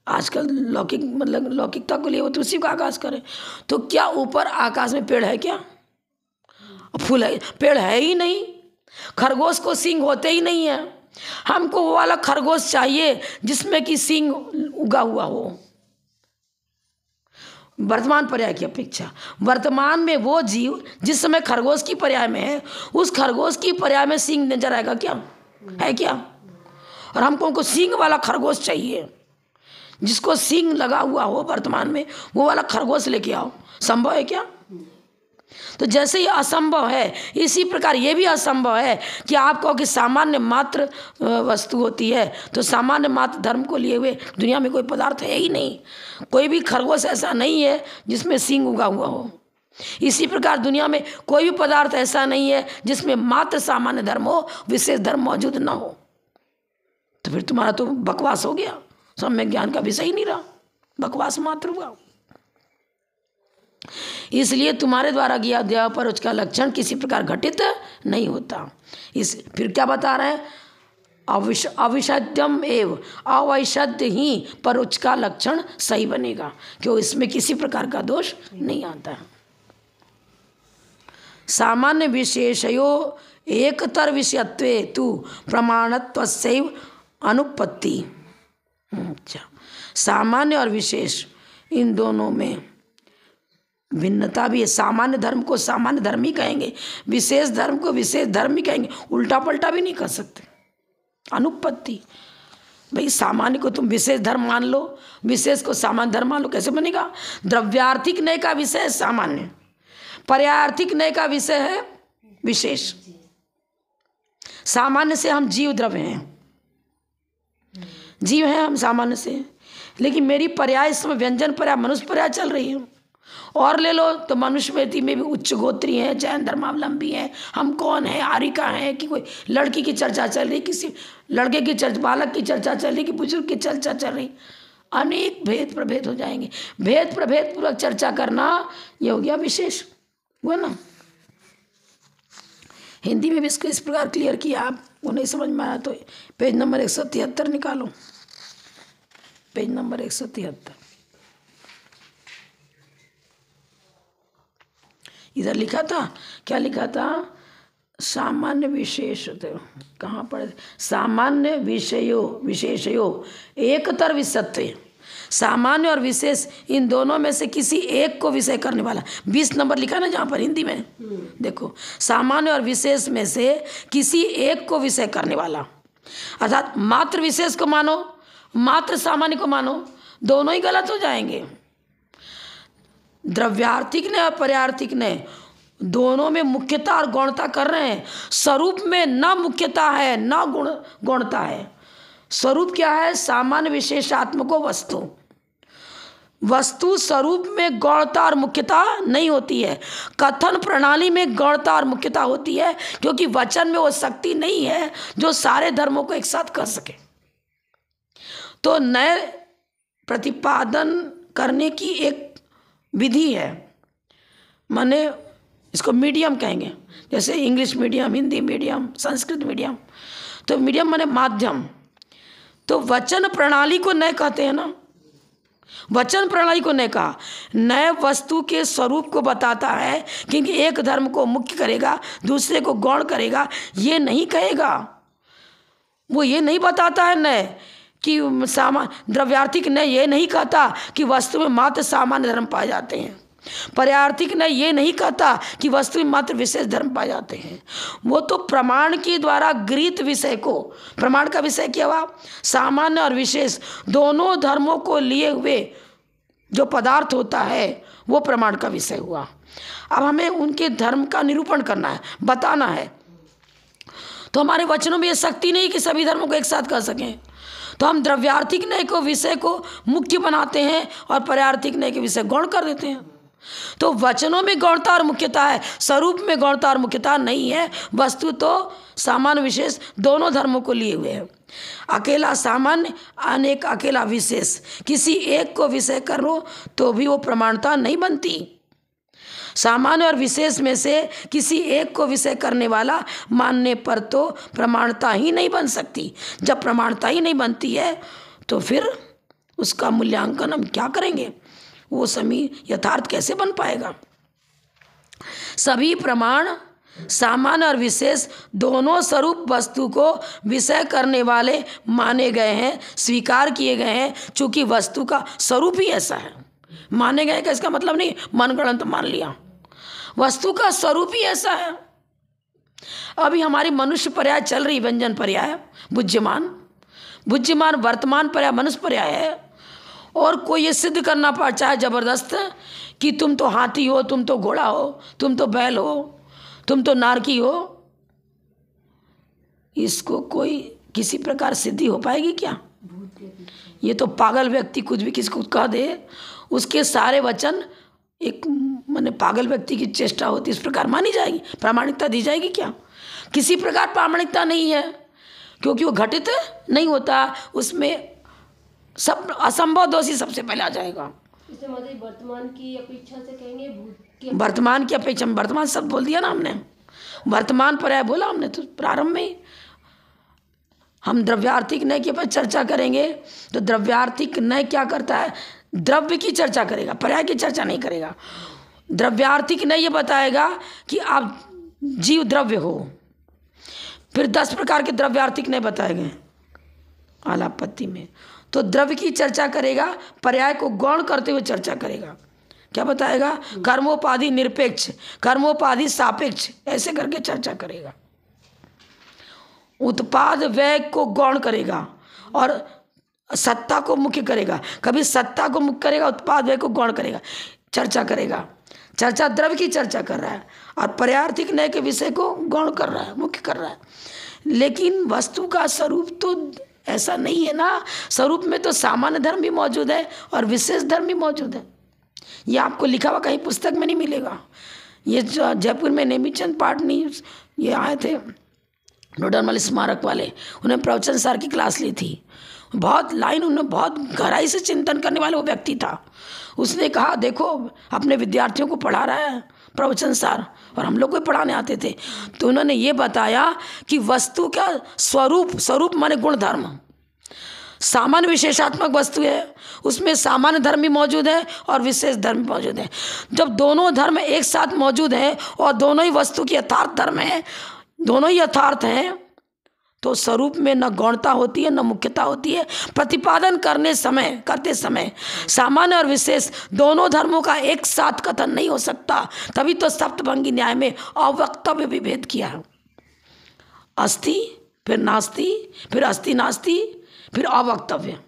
आजकल, लौकिक मतलब लौकिकता को लिए वो तो उसी को आकाश करे। तो क्या ऊपर आकाश में पेड़ है क्या? फूल है? पेड़ है ही नहीं। खरगोश को सींग होते ही नहीं है। हमको वो वाला खरगोश चाहिए जिसमें कि सींग उगा हुआ हो। वर्तमान पर्याय की अपेक्षा वर्तमान में वो जीव जिस समय खरगोश की पर्याय में है, उस खरगोश की पर्याय में सींग नजर आएगा क्या? है क्या? और हमको सींग वाला खरगोश चाहिए, जिसको सींग लगा हुआ हो वर्तमान में, वो वाला खरगोश लेके आओ। संभव है क्या? तो जैसे ये असंभव है, इसी प्रकार ये भी असंभव है कि आप कहो कि सामान्य मात्र वस्तु होती है, तो सामान्य मात्र धर्म को लिए हुए दुनिया में कोई पदार्थ है ही नहीं। कोई भी खरगोश ऐसा नहीं है जिसमें सींग उगा हुआ हो। इसी प्रकार दुनिया में कोई भी पदार्थ ऐसा नहीं है जिसमें मात्र सामान्य धर्म हो, विशेष धर्म मौजूद ना हो। तो फिर तुम्हारा तो बकवास हो गया, सम्यक ज्ञान का विषय ही नहीं रहा, बकवास मात्र हुआ। इसलिए तुम्हारे द्वारा किया गया परोक्ष का लक्षण किसी प्रकार घटित नहीं होता। इस फिर क्या बता रहे हैं, अविषद्यम एव, अवैषद्य ही परोक्ष का लक्षण सही बनेगा, क्यों इसमें किसी प्रकार का दोष नहीं आता है। सामान्य विशेषयो एकतर विषयत्वे तु प्रमाणत्वस्यैव अनुपत्ति। अच्छा, सामान्य और विशेष इन दोनों में भिन्नता भी है। सामान्य धर्म को सामान्य धर्म ही कहेंगे, विशेष धर्म को विशेष धर्म ही कहेंगे, उल्टा पलटा भी नहीं कर सकते। अनुपत्ति, भाई सामान्य को तुम विशेष धर्म मान लो, विशेष को सामान्य धर्म मान लो, कैसे बनेगा? द्रव्यार्थिक नय का विषय है सामान्य, पर्यार्थिक नय का विषय है विशेष। सामान्य से हम जीव द्रव्य हैं, जीव हैं हम सामान्य से, लेकिन मेरी पर्याय इस समय व्यंजन पर्याय मनुष्य पर्याय चल रही है। और ले लो तो मनुष्य में भी उच्च गोत्री हैं, जैन धर्मावलंबी हैं, हम कौन है, आर्यिका है, कि कोई लड़की की चर्चा चल रही, किसी लड़के की चर्चा, बालक की चर्चा चल रही, कि बुजुर्ग की चर्चा चल रही। अनेक भेद प्रभेद हो जाएंगे। भेद प्रभेद पूर्वक चर्चा करना ये हो गया विशेष, हुआ ना। हिंदी में भी इसको इस प्रकार क्लियर किया, आपको नहीं समझ में आया तो पेज नंबर 173 निकालो, पेज नंबर 173। इधर लिखा था, क्या लिखा था? सामान्य विशेष, कहाँ पढ़े? सामान्य विषयो विशेषयो एकतर विषयत्वे, सामान्य और विशेष इन दोनों में से किसी एक को विषय करने वाला। 20 नंबर लिखा ना जहाँ पर हिंदी में, देखो, सामान्य और विशेष में से किसी एक को विषय करने वाला, अर्थात मात्र विशेष को मानो, मात्र सामान्य को मानो, दोनों ही गलत हो जाएंगे। द्रव्यार्थिक ने और पर्यार्थिक ने दोनों में मुख्यता और गौणता कर रहे हैं। स्वरूप में न मुख्यता है न गौणता है। स्वरूप क्या है? सामान्य विशेषात्मको वस्तु। वस्तु स्वरूप में गौणता और मुख्यता नहीं होती है, कथन प्रणाली में गौणता और मुख्यता होती है, क्योंकि वचन में वो शक्ति नहीं है जो सारे धर्मों को एक साथ कर सके। तो नए प्रतिपादन करने की एक विधि है, माने इसको मीडियम कहेंगे, जैसे English medium, Hindi medium, Sanskrit medium. तो मीडियम माने माध्यम। तो वचन प्रणाली को नए कहते हैं ना, वचन प्रणाली को नए कहा। नए वस्तु के स्वरूप को बताता है, क्योंकि एक धर्म को मुख्य करेगा, दूसरे को गौण करेगा, ये नहीं कहेगा। वो ये नहीं बताता है नए कि द्रव्यार्थिक ने ये नहीं कहता कि वस्तु में मात्र सामान्य धर्म पाए जाते हैं। पर्यार्थिक ने ये नहीं कहता कि वस्तु में मात्र विशेष धर्म पाए जाते हैं। वो तो प्रमाण के द्वारा गृहीत विषय को, प्रमाण का विषय क्या हुआ? सामान्य और विशेष दोनों धर्मों को लिए हुए जो पदार्थ होता है वो प्रमाण का विषय हुआ। अब हमें उनके धर्म का निरूपण करना है, बताना है। तो हमारे वचनों में ये शक्ति नहीं कि सभी धर्मों को एक साथ कर सकें। तो हम द्रव्यार्थिक नय को विषय को मुख्य बनाते हैं और पर्यार्थिक नय के विषय गौण कर देते हैं। तो वचनों में गौणता और मुख्यता है, स्वरूप में गौणता और मुख्यता नहीं है। वस्तु तो सामान्य विशेष दोनों धर्मों को लिए हुए है। अकेला सामान्य, अनेक अकेला विशेष, किसी एक को विषय करो तो भी वो प्रमाणता नहीं बनती। सामान्य और विशेष में से किसी एक को विषय करने वाला मानने पर तो प्रमाणता ही नहीं बन सकती। जब प्रमाणता ही नहीं बनती है तो फिर उसका मूल्यांकन हम क्या करेंगे? वो समी यथार्थ कैसे बन पाएगा? सभी प्रमाण सामान्य और विशेष दोनों स्वरूप वस्तु को विषय करने वाले माने गए हैं, स्वीकार किए गए हैं, चूंकि वस्तु का स्वरूप ही ऐसा है। माने गए का इसका मतलब नहीं मनगढ़ंत मान लिया, वस्तु का स्वरूप ही ऐसा है। अभी हमारी मनुष्य पर्याय चल रही, व्यंजन पर्याय, बुद्धिमान, वर्तमान पर्याय मनुष्य पर्याय है। और कोई ये सिद्ध करना चाहे जबरदस्त कि तुम तो हाथी हो, तुम तो घोड़ा हो, तुम तो बैल हो, तुम तो नारकी हो, इसको कोई किसी प्रकार सिद्धि हो पाएगी क्या? ये तो पागल व्यक्ति कुछ भी किसको कह दे, उसके सारे वचन एक माने पागल व्यक्ति की चेष्टा होती, इस प्रकार मानी जाएगी, प्रामाणिकता दी जाएगी क्या? किसी प्रकार प्रामाणिकता नहीं है, क्योंकि वो घटित नहीं होता, उसमें सब असंभव दोषी सबसे पहले आ जाएगा। इसमें मतलब वर्तमान की अपेक्षा से कहेंगे भूत की वर्तमान की अपेक्षा, वर्तमान शब्द बोल दिया ना हमने, वर्तमान पर्याय बोला हमने तो प्रारंभ में ही। हम द्रव्यार्थिक न्याय के ऊपर चर्चा करेंगे तो द्रव्यार्थिक न्याय क्या करता है? द्रव्य की चर्चा करेगा, पर्याय की चर्चा नहीं करेगा। द्रव्यार्थिक न्याय ये बताएगा कि आप जीव द्रव्य हो। फिर 10 प्रकार के द्रव्यार्थिक न्याय बताए गए आलापत्ति में। तो द्रव्य की चर्चा करेगा, पर्याय को गौण करते हुए चर्चा करेगा। क्या बताएगा? कर्मोपाधि निरपेक्ष, कर्मोपाधि सापेक्ष, ऐसे करके चर्चा करेगा। उत्पाद व्यय को गौण करेगा और सत्ता को मुख्य करेगा, कभी सत्ता को मुख्य करेगा, उत्पाद व्यय को गौण करेगा, चर्चा करेगा। चर्चा द्रव्य की चर्चा कर रहा है और पर्यार्थिक न्याय के विषय को गौण कर रहा है, मुख्य कर रहा है। लेकिन वस्तु का स्वरूप तो ऐसा नहीं है ना। स्वरूप में तो सामान्य धर्म भी मौजूद है और विशेष धर्म भी मौजूद है। ये आपको लिखा हुआ कहीं पुस्तक में नहीं मिलेगा। ये जो जयपुर में नेमीचंद पाटनी ये आए थे नोडरमल स्मारक वाले, उन्हें प्रवचन सार की क्लास ली थी। बहुत लाइन, उन्हें बहुत गहराई से चिंतन करने वाला वो व्यक्ति था। उसने कहा देखो अपने विद्यार्थियों को पढ़ा रहा है प्रवचन सार, और हम लोग को पढ़ाने आते थे। तो उन्होंने ये बताया कि वस्तु का स्वरूप, स्वरूप माने गुण धर्म, सामान्य विशेषात्मक वस्तु है, उसमें सामान्य धर्म भी मौजूद है और विशेष धर्म भी मौजूद है। जब दोनों धर्म एक साथ मौजूद हैं और दोनों ही वस्तु की यथार्थ धर्म है, दोनों ही यथार्थ हैं, तो स्वरूप में न गौणता होती है न मुख्यता होती है। प्रतिपादन करते समय सामान्य और विशेष दोनों धर्मों का एक साथ कथन नहीं हो सकता। तभी तो सप्तभंगी न्याय में अवक्तव्य भी भेद किया है। अस्ति फिर नास्ति, फिर अस्ति नास्ति, फिर अवक्तव्य,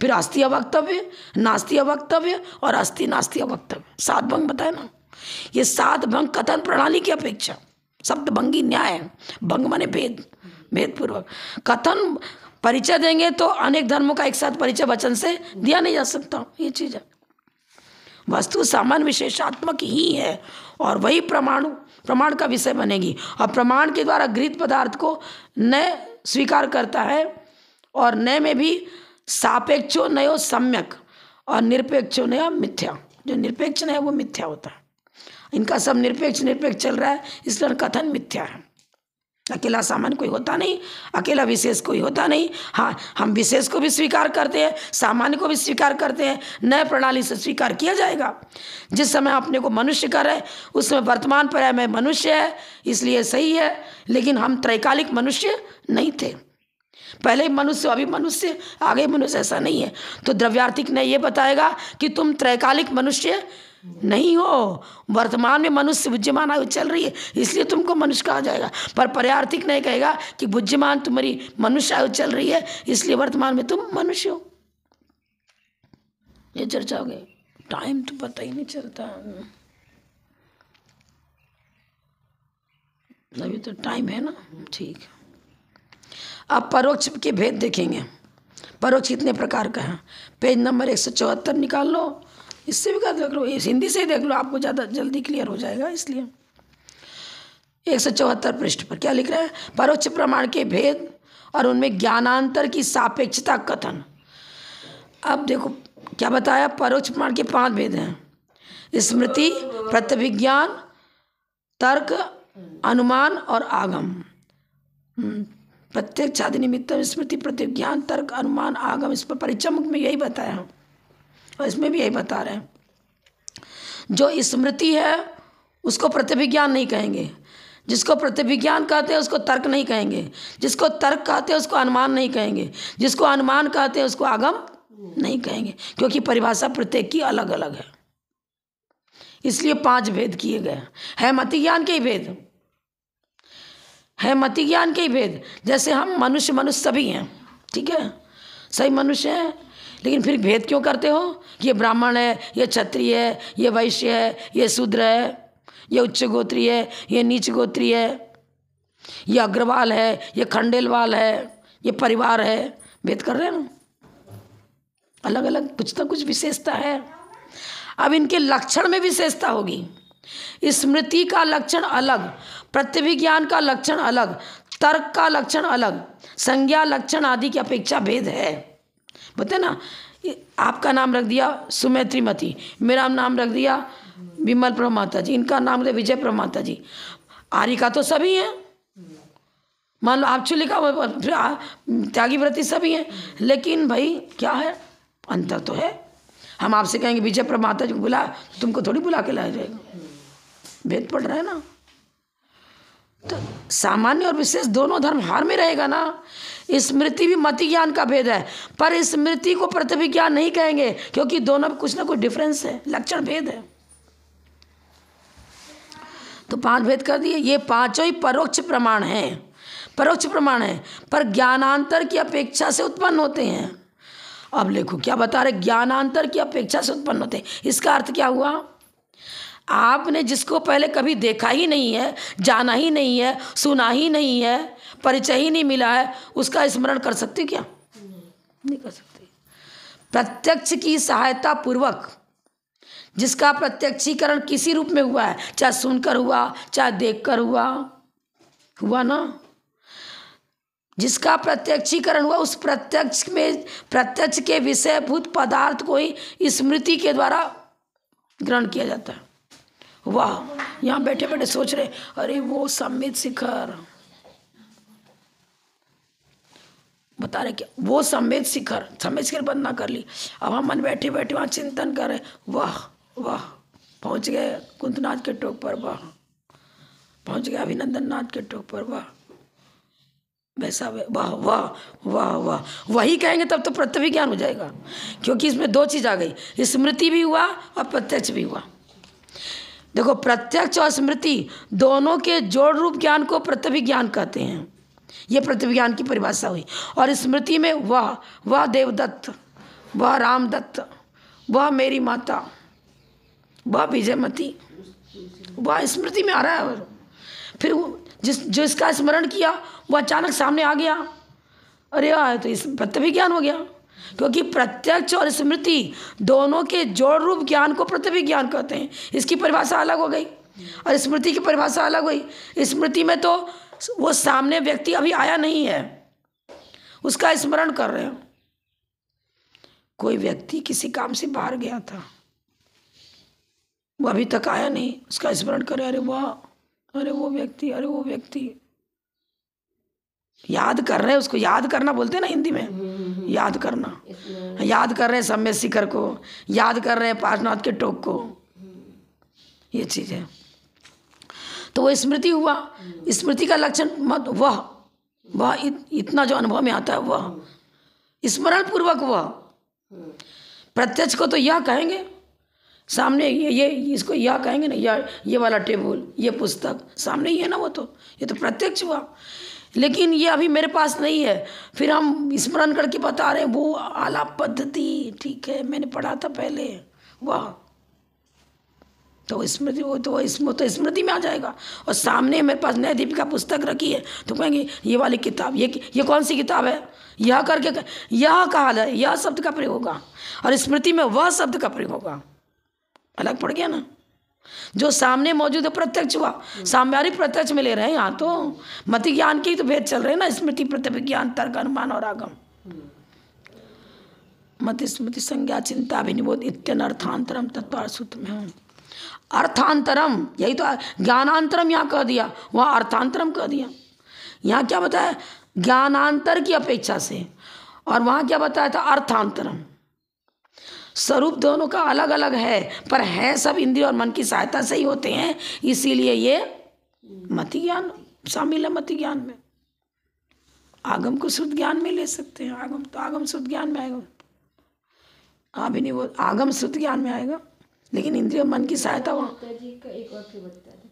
फिर अस्ति अवक्तव्य, नास्ति अवक्तव्य और अस्ति नास्ति अवक्तव्य। 7 भंग बताए ना। ये 7 भंग कथन प्रणाली की अपेक्षा सप्तभंगी न्याय, भंग माने भेद, भेदपूर्वक कथन परिचय देंगे तो अनेक धर्मों का एक साथ परिचय वचन से दिया नहीं जा सकता। ये चीज है। वस्तु सामान्य विशेषात्मक ही है और वही प्रमाण का विषय बनेगी। और प्रमाण के द्वारा गृहीत पदार्थ को नय स्वीकार करता है और नय में भी सापेक्षो नयो सम्यक और निरपेक्षो नया मिथ्या। जो निरपेक्ष है वो मिथ्या होता है। इनका सब निरपेक्ष चल रहा है, इसलिए कथन मिथ्या है। अकेला सामान्य कोई होता नहीं, अकेला विशेष कोई होता नहीं। हाँ, हम विशेष को भी स्वीकार करते हैं, सामान्य को भी स्वीकार करते हैं। नए प्रणाली से स्वीकार किया जाएगा। जिस समय अपने को मनुष्य कर रहे उस समय वर्तमान पर्याय में मनुष्य है, इसलिए सही है। लेकिन हम त्रैकालिक मनुष्य नहीं थे, पहले मनुष्य अभी मनुष्य आगे मनुष्य, ऐसा नहीं है। तो द्रव्यार्थिक ने ये बताएगा कि तुम त्रैकालिक मनुष्य नहीं हो। वर्तमान में मनुष्य बुद्धिमान आयु चल रही है, इसलिए तुमको मनुष्य कहा जाएगा। पर पर्यार्थिक नहीं कहेगा कि बुद्धिमान तुम्हारी मनुष्य आयु चल रही है, इसलिए वर्तमान में तुम मनुष्य हो। ये चर्चा हो गई। टाइम तो पता ही नहीं चलता, अभी तो टाइम है ना। ठीक, अब परोक्ष के भेद देखेंगे। परोक्ष कितने प्रकार का है? पेज नंबर 174 निकाल लो, इससे भी देख लो, इस हिंदी से ही देख लो, आपको ज़्यादा जल्दी क्लियर हो जाएगा। इसलिए 174 पृष्ठ पर क्या लिख रहा है? परोक्ष प्रमाण के भेद और उनमें ज्ञानांतर की सापेक्षता कथन। अब देखो क्या बताया, परोक्ष प्रमाण के 5 भेद हैं: स्मृति, प्रत्यभिज्ञान, तर्क, अनुमान और आगम। प्रत्यक्ष आदि निमित्तम, स्मृति, प्रत्यभिज्ञान, तर्क, अनुमान, आगम। इस पर परिचय में यही बताया और इसमें भी यही बता रहे हैं। जो स्मृति है उसको प्रत्यभिज्ञान नहीं कहेंगे, जिसको प्रत्यभिज्ञान कहते हैं उसको तर्क नहीं कहेंगे, जिसको तर्क कहते हैं उसको अनुमान नहीं कहेंगे, जिसको अनुमान कहते हैं उसको आगम नहीं कहेंगे, क्योंकि परिभाषा प्रत्येक की अलग अलग है। इसलिए 5 भेद किए गए हैं। मति ज्ञान के ही भेद है, मति ज्ञान के ही भेद। जैसे हम मनुष्य सभी हैं, ठीक है, सही मनुष्य हैं, लेकिन फिर भेद क्यों करते हो कि ये ब्राह्मण है, ये क्षत्रिय है, ये वैश्य है, ये शूद्र है, ये उच्च गोत्री है, ये नीच गोत्री है, ये अग्रवाल है, ये खंडेलवाल है, ये परिवार है। भेद कर रहे हैं ना, अलग अलग कुछ ना कुछ विशेषता है। अब इनके लक्षण में विशेषता होगी। स्मृति का लक्षण अलग, प्रत्यभिज्ञान का लक्षण अलग, तर्क का लक्षण अलग, संज्ञा लक्षण आदि की अपेक्षा भेद है। बता ना, आपका नाम रख दिया सुमैत्रीमती, मेरा नाम रख दिया विमल प्रमाता जी, इनका नाम है विजय प्रमाता जी। आर्यिका तो सभी हैं, मान लो आप लिखा त्यागी व्रती सभी हैं, लेकिन भाई क्या है, अंतर तो है। हम आपसे कहेंगे विजय प्रमाता जी को बुला, तुमको थोड़ी बुला के लाया जाएगा, भेद पड़ रहा है ना। तो सामान्य और विशेष दोनों धर्म हार में रहेगा ना। स्मृति भी मति ज्ञान का भेद है, पर स्मृति को प्रत्यभिज्ञान नहीं कहेंगे, क्योंकि दोनों में कुछ ना कुछ डिफरेंस है, लक्षण भेद है। तो 5 भेद कर दिए। ये पांचों ही परोक्ष प्रमाण हैं, परोक्ष प्रमाण है, पर ज्ञानांतर की अपेक्षा से उत्पन्न होते हैं। अब देखो क्या बता रहे, ज्ञानांतर की अपेक्षा से उत्पन्न होते हैं। इसका अर्थ क्या हुआ, आपने जिसको पहले कभी देखा ही नहीं है, जाना ही नहीं है, सुना ही नहीं है, परिचय ही नहीं मिला है, उसका स्मरण कर सकते क्या? नहीं कर सकते। प्रत्यक्ष की सहायता पूर्वक जिसका प्रत्यक्षीकरण किसी रूप में हुआ है, चाहे सुनकर हुआ, चाहे देखकर हुआ, हुआ ना, जिसका प्रत्यक्षीकरण हुआ, उस प्रत्यक्ष के विषयभूत पदार्थ को ही स्मृति के द्वारा ग्रहण किया जाता है। वाह, यहाँ बैठे बैठे सोच रहे, अरे वो सम्मित शिखर, बता रहे क्या, वो सम्मित शिखर, सम्मित शिखर बंद ना कर ली। अब हम मन बैठे बैठे वहाँ चिंतन कर रहे, वाह वाह, पहुँच गए कुंतनाथ के टोक पर, वाह, पहुँच गए अभिनंदन नाथ के टोक पर, वाह, वैसा वाह वाह वाह वाह, वही कहेंगे तब तो प्रत्यभिज्ञान हो जाएगा। क्योंकि इसमें 2 चीज़ आ गई, स्मृति भी हुआ और प्रत्यक्ष भी हुआ। देखो, प्रत्यक्ष और स्मृति दोनों के जोड़ रूप ज्ञान को प्रत्यभिज्ञान कहते हैं। ये प्रत्यभिज्ञान की परिभाषा हुई। और स्मृति में वह देवदत्त, वह रामदत्त, वह मेरी माता, वह विजयमती, वह स्मृति में आ रहा है। और फिर जो इसका स्मरण किया वो अचानक सामने आ गया, अरे यार, तो इस प्रत्यभिज्ञान हो गया। क्योंकि प्रत्यक्ष और स्मृति दोनों के जोड़ रूप ज्ञान को प्रत्यभिज्ञान कहते हैं। इसकी परिभाषा अलग हो गई और स्मृति की परिभाषा अलग हुई। स्मृति में तो वो सामने व्यक्ति अभी आया नहीं है, उसका स्मरण कर रहे हो। कोई व्यक्ति किसी काम से बाहर गया था, वो अभी तक आया नहीं, उसका स्मरण करे, अरे वाह, अरे वो व्यक्ति, अरे वो व्यक्ति, याद कर रहे हैं उसको। याद करना बोलते हैं ना हिंदी में, याद करना, याद कर रहे हैं सम्मित शिखर को, याद कर रहे हैं पार्श्वनाथ के टोक को, ये चीज़ है। तो वो स्मृति हुआ। स्मृति का लक्षण मत वह इतना जो अनुभव में आता है, वह स्मरण पूर्वक, वह प्रत्यक्ष को तो यह कहेंगे, सामने ये इसको यह कहेंगे ना, ये वाला टेबल, ये पुस्तक सामने ही है ना, वो तो ये तो प्रत्यक्ष हुआ। लेकिन ये अभी मेरे पास नहीं है, फिर हम स्मरण करके बता रहे हैं, वो आलाप पद्धति, ठीक है, मैंने पढ़ा था पहले, वाह, तो स्मृति, वो तो स्मृति में आ जाएगा। और सामने मेरे पास नया दीपिका पुस्तक रखी है, तो कहेंगे ये वाली किताब, ये कौन सी किताब है, यह करके यह कहा है, यह शब्द का प्रयोग होगा, और स्मृति में वह शब्द का प्रयोग होगा। अलग पड़ गया ना। जो सामने मौजूद है प्रत्यक्ष हुआ, साम्यारिक प्रत्यक्ष में ले रहे हैं। यहाँ तो मति ज्ञान के ही तो भेद चल रहे हैं ना, स्मृति, प्रत्यभिज्ञान, तर्क, अनुमान और आगम। मति स्मृति संज्ञा चिंता अभिनिबोध इत्यनर्थांतरम तत्वार्थ सूत्र में हूँ। अर्थांतरम, यही तो ज्ञानांतरम यहाँ कह दिया, वहाँ अर्थांतरम कह दिया। यहाँ क्या बताया, ज्ञानांतर की अपेक्षा से, और वहाँ क्या बताया था, अर्थांतरम। स्वरूप दोनों का अलग अलग है, पर है सब इंद्रिय और मन की सहायता से ही होते हैं, इसीलिए ये मति ज्ञान शामिल है। मति ज्ञान में आगम को शुद्ध ज्ञान में ले सकते हैं, आगम तो आगम शुद्ध ज्ञान में आएगा, अभी नहीं, वो आगम शुद्ध ज्ञान में आएगा, लेकिन इंद्रिय मन की सहायता वहाँ। एक और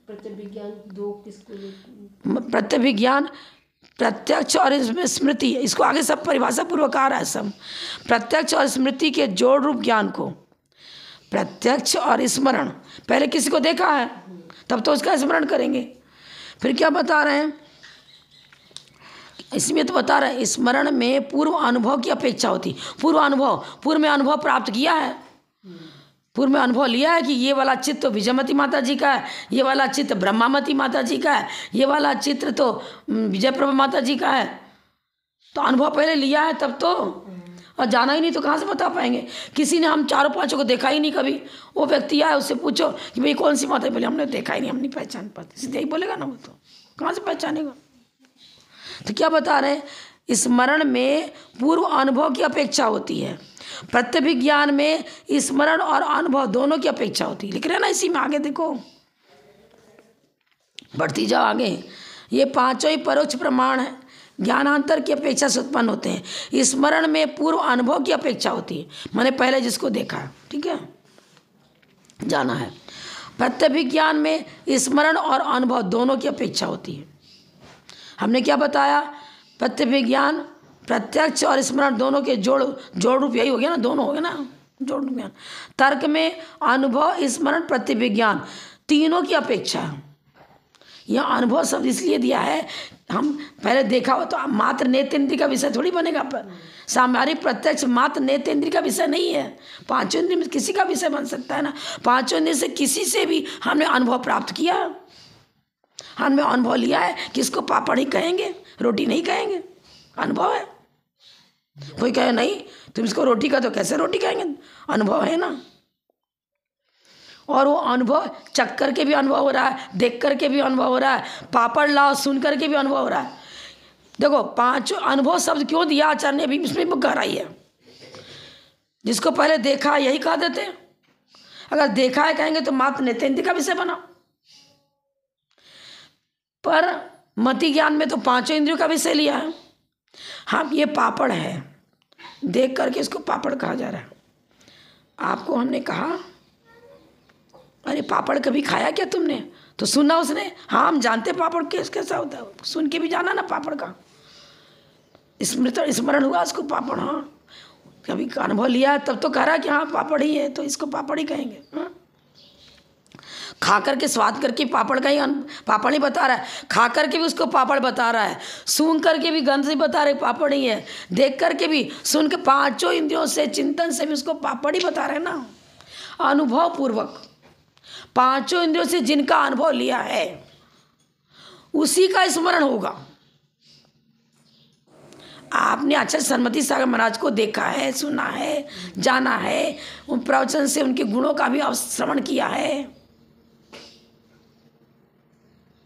प्रत्यभिज्ञान 2 किसको, प्रत्यभिज्ञान प्रत्यक्ष और इसमें स्मृति, इसको आगे सब परिभाषा पूर्वक आ रहा है सब। प्रत्यक्ष और स्मृति के जोड़ रूप ज्ञान को, प्रत्यक्ष और स्मरण, पहले किसी को देखा है तब तो उसका स्मरण करेंगे। फिर क्या बता रहे हैं इसमें, तो बता रहे हैं स्मरण में पूर्व अनुभव की अपेक्षा होती। पूर्व अनुभव, पूर्व में अनुभव प्राप्त किया है, पूर्व में अनुभव लिया है कि ये वाला चित्र तो विजयमती माता जी का है, ये वाला चित्र ब्रह्मामती माता जी का है, ये वाला चित्र तो विजय प्रभा माता जी का है। तो अनुभव पहले लिया है तब तो, और जाना ही नहीं तो कहाँ से बता पाएंगे। किसी ने हम चारों पांचों को देखा ही नहीं कभी, वो व्यक्ति आए उससे पूछो कि भाई कौन सी माता है, बोले हमने देखा ही नहीं, हम नहीं पहचान पाते, सीधे ही बोलेगा ना, वो तो कहाँ से पहचानेगा। तो क्या बता रहे हैं, स्मरण में पूर्व अनुभव की अपेक्षा होती है, प्रत्यभिज्ञान में स्मरण और अनुभव दोनों की अपेक्षा होती है। लिख रहे हैं ना इसी में, आगे देखो बढ़ती जाओ आगे। ये पांचों ही परोक्ष प्रमाण है, ज्ञानांतर की अपेक्षा से उत्पन्न होते हैं। स्मरण में पूर्व अनुभव की अपेक्षा होती है, मैंने पहले जिसको देखा है, ठीक है, जाना है। प्रत्यभिज्ञान में स्मरण और अनुभव दोनों की अपेक्षा होती है। हमने क्या बताया, प्रत्यभिज्ञान प्रत्यक्ष और स्मरण दोनों के जोड़ रूप यही हो गया ना, दोनों हो गया ना, जोड़ रूप ज्ञान। तर्क में अनुभव स्मरण प्रत्यभिज्ञान तीनों की अपेक्षा है। यह अनुभव शब्द इसलिए दिया है, हम पहले देखा हो तो मात्र नेत्र का विषय थोड़ी बनेगा, पर सामरिक प्रत्यक्ष मात्र नेत्र का विषय नहीं है। पांचों इंद्रिय में किसी का विषय बन सकता है ना, पांचों इंद्रिय से किसी से भी हमने अनुभव प्राप्त किया, हमने अनुभव लिया है कि इसको पापड़ ही कहेंगे, रोटी नहीं कहेंगे, अनुभव है। कोई कहे नहीं तुम इसको रोटी का, तो कैसे रोटी कहेंगे, अनुभव है ना। और वो अनुभव चख करके भी अनुभव हो रहा है, देख करके भी अनुभव हो रहा है, पापड़ लाओ सुन करके भी अनुभव हो रहा है। देखो पांचों अनुभव शब्द क्यों दिया आचार्य ने, अभी इसमें गहराई है। जिसको पहले देखा यही कह देते, अगर देखा है कहेंगे तो मात्र नेत्र का विषय बना, पर मति ज्ञान में तो पांचों इंद्रियों का विषय लिया है। हाँ ये पापड़ है, देख करके इसको पापड़ कहा जा रहा है। आपको हमने कहा अरे पापड़ कभी खाया क्या तुमने, तो सुना उसने, हाँ हम जानते पापड़ कैसा होता है, सुन के भी जाना ना पापड़ का, स्मरण हुआ उसको पापड़, हाँ कभी अनुभव लिया है तब तो कह रहा है कि हाँ पापड़ ही है, तो इसको पापड़ ही कहेंगे। हाँ खा करके स्वाद करके पापड़ का ही पापड़ ही बता रहा है, खा करके भी उसको पापड़ बता रहा है, सूंघ करके भी गंध से बता रहे पापड़ ही है, देख करके भी, सुन के पांचों इंद्रियों से चिंतन से भी उसको पापड़ ही बता रहे ना। अनुभव पूर्वक पांचों इंद्रियों से जिनका अनुभव लिया है उसी का स्मरण होगा। आपने आचार्य सन्मति सागर महाराज को देखा है, सुना है, जाना है, उन प्रवचन से उनके गुणों का भी श्रवण किया है,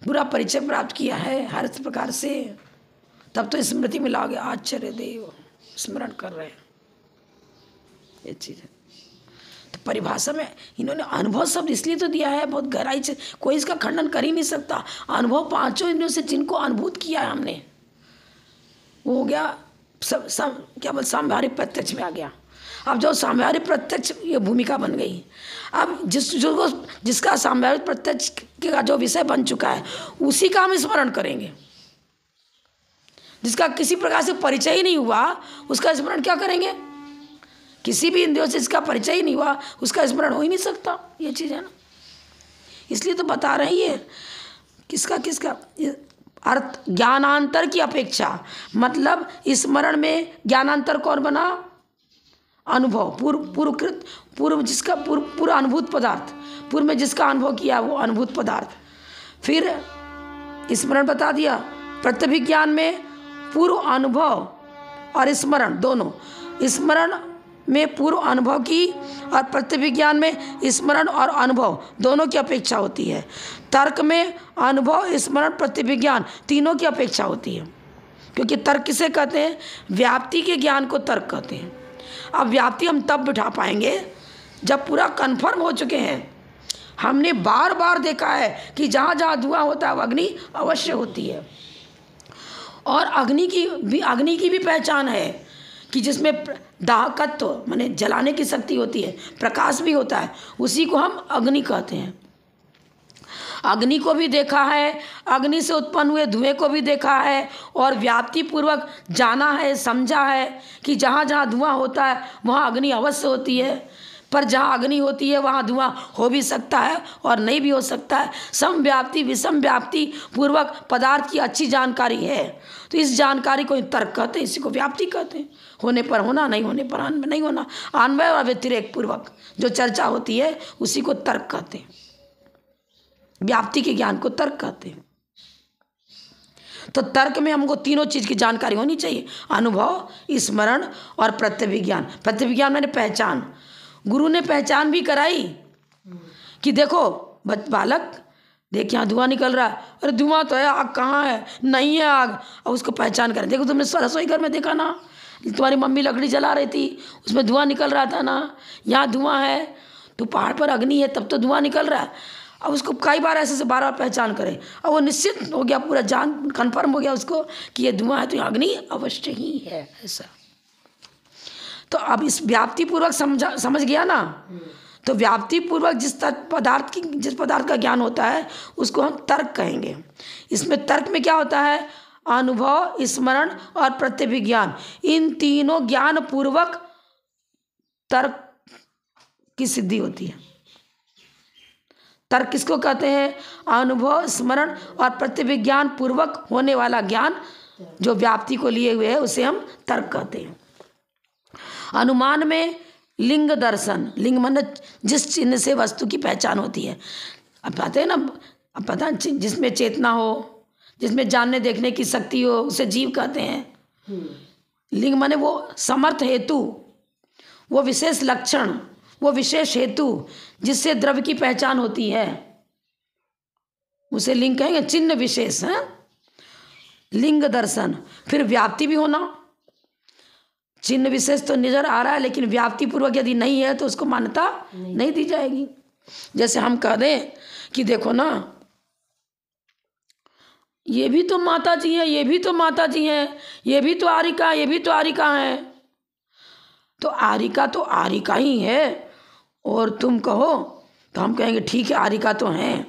पूरा परिचय प्राप्त किया है हर प्रकार से, तब तो स्मृति में लाओगे। आचार्य देव स्मरण कर रहे हैं, ये चीज है। तो परिभाषा में इन्होंने अनुभव शब्द इसलिए तो दिया है बहुत गहराई से, कोई इसका खंडन कर ही नहीं सकता। अनुभव पांचों इंद्रियों से जिनको अनुभूत किया है हमने, वो हो गया सब क्या बोल सामव्यावहारिक प्रत्यक्ष में आ गया। अब जो सामव्यावहारिक प्रत्यक्ष ये भूमिका बन गई, अब जिसका सामव्यावहारिक प्रत्यक्ष का जो विषय बन चुका है उसी का हम स्मरण करेंगे। जिसका किसी प्रकार से परिचय ही नहीं हुआ उसका स्मरण क्या करेंगे, किसी भी इंद्रियों से इसका परिचय ही नहीं हुआ उसका स्मरण हो ही नहीं सकता, ये चीज़ है ना। इसलिए तो बता रहे हैं ये किसका अर्थ ज्ञानांतर की अपेक्षा, मतलब स्मरण में ज्ञानांतर कौन बना, अनुभव पूर्व जिसका पूरा अनुभूत पदार्थ, पूर्व में जिसका अनुभव किया वो अनुभूत पदार्थ। फिर स्मरण बता दिया, प्रत्यभिज्ञान में पूर्व अनुभव और स्मरण दोनों, स्मरण में पूर्व अनुभव की और प्रत्यभिज्ञान में स्मरण और अनुभव दोनों की अपेक्षा होती है। तर्क में अनुभव स्मरण प्रत्यभिज्ञान तीनों की अपेक्षा होती है, क्योंकि तर्क किसे कहते हैं, व्याप्ति के ज्ञान को तर्क कहते हैं। अब व्याप्ति हम तब बिठा पाएंगे जब पूरा कन्फर्म हो चुके हैं, हमने बार बार देखा है कि जहाँ जहाँ धुआं होता है अग्नि अवश्य होती है, और अग्नि की भी पहचान है कि जिसमें दाहकत्व माने जलाने की शक्ति होती है, प्रकाश भी होता है, उसी को हम अग्नि कहते हैं। अग्नि को भी देखा है, अग्नि से उत्पन्न हुए धुएं को भी देखा है, और व्याप्ति पूर्वक जाना है, समझा है कि जहाँ जहाँ धुआं होता है वहाँ अग्नि अवश्य होती है, पर जहाँ अग्नि होती है वहाँ धुआं हो भी सकता है और नहीं भी हो सकता है। समव्याप्ति विषम व्याप्ति पूर्वक पदार्थ की अच्छी जानकारी है, तो इस जानकारी को तर्क कहते हैं, इसी को व्याप्ति कहते हैं। होने पर होना, नहीं होने पर नहीं होना, अन्वय और व्यतिरेक पूर्वक जो चर्चा होती है उसी को तर्क कहते हैं। व्याप्ति के ज्ञान को तर्क कहते हैं। तो तर्क में हमको तीनों चीज़ की जानकारी होनी चाहिए, अनुभव, स्मरण और प्रत्यभिज्ञान। प्रत्यभिज्ञान मैंने पहचान, गुरु ने पहचान भी कराई कि देखो बालक देख यहाँ धुआं निकल रहा है, अरे धुआं तो है, आग कहाँ है, नहीं है आग, और उसको पहचान करें। देखो तुमने रसोई घर में देखा ना, तुम्हारी मम्मी लकड़ी जला रही थी, उसमें धुआं निकल रहा था ना, यहाँ धुआं है, तो पहाड़ पर अग्नि है तब तो धुआं निकल रहा है। अब उसको कई बार ऐसे से बार बार पहचान करें, अब वो निश्चित हो गया, पूरा जान कन्फर्म हो गया उसको कि ये धुआं है तो ये अग्नि अवश्य ही है, ऐसा। तो अब इस व्याप्ति पूर्वक समझ गया ना, तो व्याप्ति पूर्वक जिस पदार्थ का ज्ञान होता है उसको हम तर्क कहेंगे। इसमें तर्क में क्या होता है, अनुभव, स्मरण और प्रत्यभिज्ञान, इन तीनों ज्ञान पूर्वक तर्क की सिद्धि होती है। तर्क किसको कहते हैं, अनुभव, स्मरण और प्रत्यभिज्ञान पूर्वक होने वाला ज्ञान जो व्याप्ति को लिए हुए है उसे हम तर्क कहते हैं। अनुमान में लिंग दर्शन, लिंग माने जिस चिन्ह से वस्तु की पहचान होती है। अब कहते हैं ना, अब पता जिसमें चेतना हो, जिसमें जानने देखने की शक्ति हो उसे जीव कहते हैं। लिंग माने वो समर्थ हेतु, वो विशेष लक्षण, वो विशेष हेतु जिससे द्रव्य की पहचान होती है, उसे लिंग कहेंगे। चिन्ह विशेष है लिंग दर्शन। फिर व्याप्ति भी होना, चिन्ह विशेष तो नजर आ रहा है लेकिन व्याप्ति पूर्वक यदि नहीं है तो उसको मान्यता नहीं दी जाएगी। जैसे हम कह दें कि देखो ना, ये भी तो माता जी हैं, ये भी तो माता जी हैं, ये भी तो आरिका, ये भी तो आरिका है, तो आरिका ही है, और तुम कहो तो हम कहेंगे ठीक है आरिका तो हैं,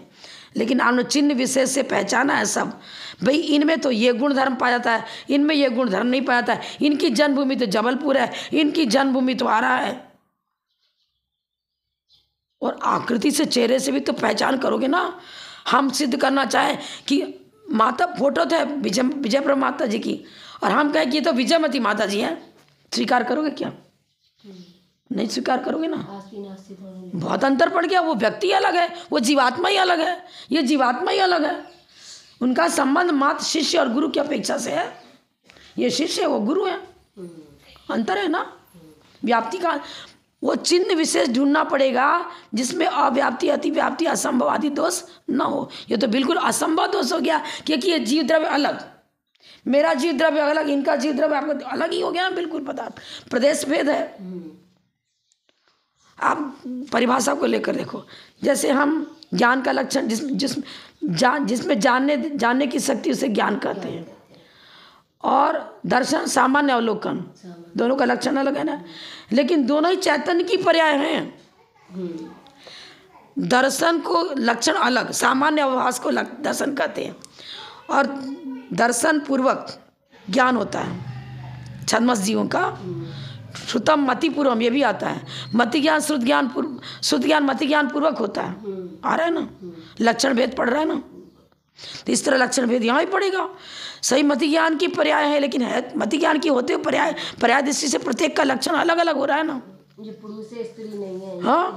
लेकिन आपने चिन्ह विशेष से पहचाना है सब, भाई इनमें तो ये गुण धर्म पाया जाता है, इनमें ये गुण धर्म नहीं पाया जाता है, इनकी जन्मभूमि तो जबलपुर है, इनकी जन्मभूमि तो आरा है। और आकृति से, चेहरे से भी तो पहचान करोगे ना। हम सिद्ध करना चाहें कि माता फोटो तो है विजयपुर माता जी की, और हम कहें कि ये तो विजयमती माता जी हैं, स्वीकार करोगे क्या? नहीं स्वीकार करोगे ना। बहुत अंतर पड़ गया। वो व्यक्ति अलग है, वो जीवात्मा ही अलग है, ये जीवात्मा ही अलग है। उनका संबंध मात्र शिष्य और गुरु की अपेक्षा से है। ये शिष्य है, वो गुरु है, अंतर है ना। व्याप्ति का वो चिन्ह विशेष ढूंढना पड़ेगा जिसमें अव्याप्ति, अतिव्याप्ति, असंभव आदि दोष न हो। ये तो बिल्कुल असंभव दोष हो गया, क्योंकि ये जीव द्रव्य अलग, मेरा जीव द्रव्य अलग, इनका जीव द्रव्य आपका अलग ही हो गया ना, बिल्कुल पदार्थ प्रदेश भेद है। आप परिभाषा को लेकर देखो, जैसे हम ज्ञान का लक्षण जिसमें जानने की शक्ति उसे ज्ञान कहते हैं, और दर्शन सामान्य अवलोकन, दोनों का लक्षण अलग है ना, लेकिन दोनों ही चैतन्य की पर्याय हैं। दर्शन को लक्षण अलग, सामान्य अवभास को दर्शन कहते हैं, और दर्शन पूर्वक ज्ञान होता है छद्मस जीवों का। श्रुतम मति पूर्वम, ये भी आता है। मति ज्ञान श्रुत ज्ञान मति ज्ञान पूर्वक होता है। आ रहा है ना, लक्षण भेद पड़ रहा है ना, तो इस तरह लक्षण भेद यहाँ ही पड़ेगा। सही मति ज्ञान की पर्याय है, लेकिन है मति ज्ञान की होते हुए पर्याय दृष्टि से प्रत्येक का लक्षण अलग अलग हो रहा है ना। जो पुरुष है स्त्री नहीं है, हाँ,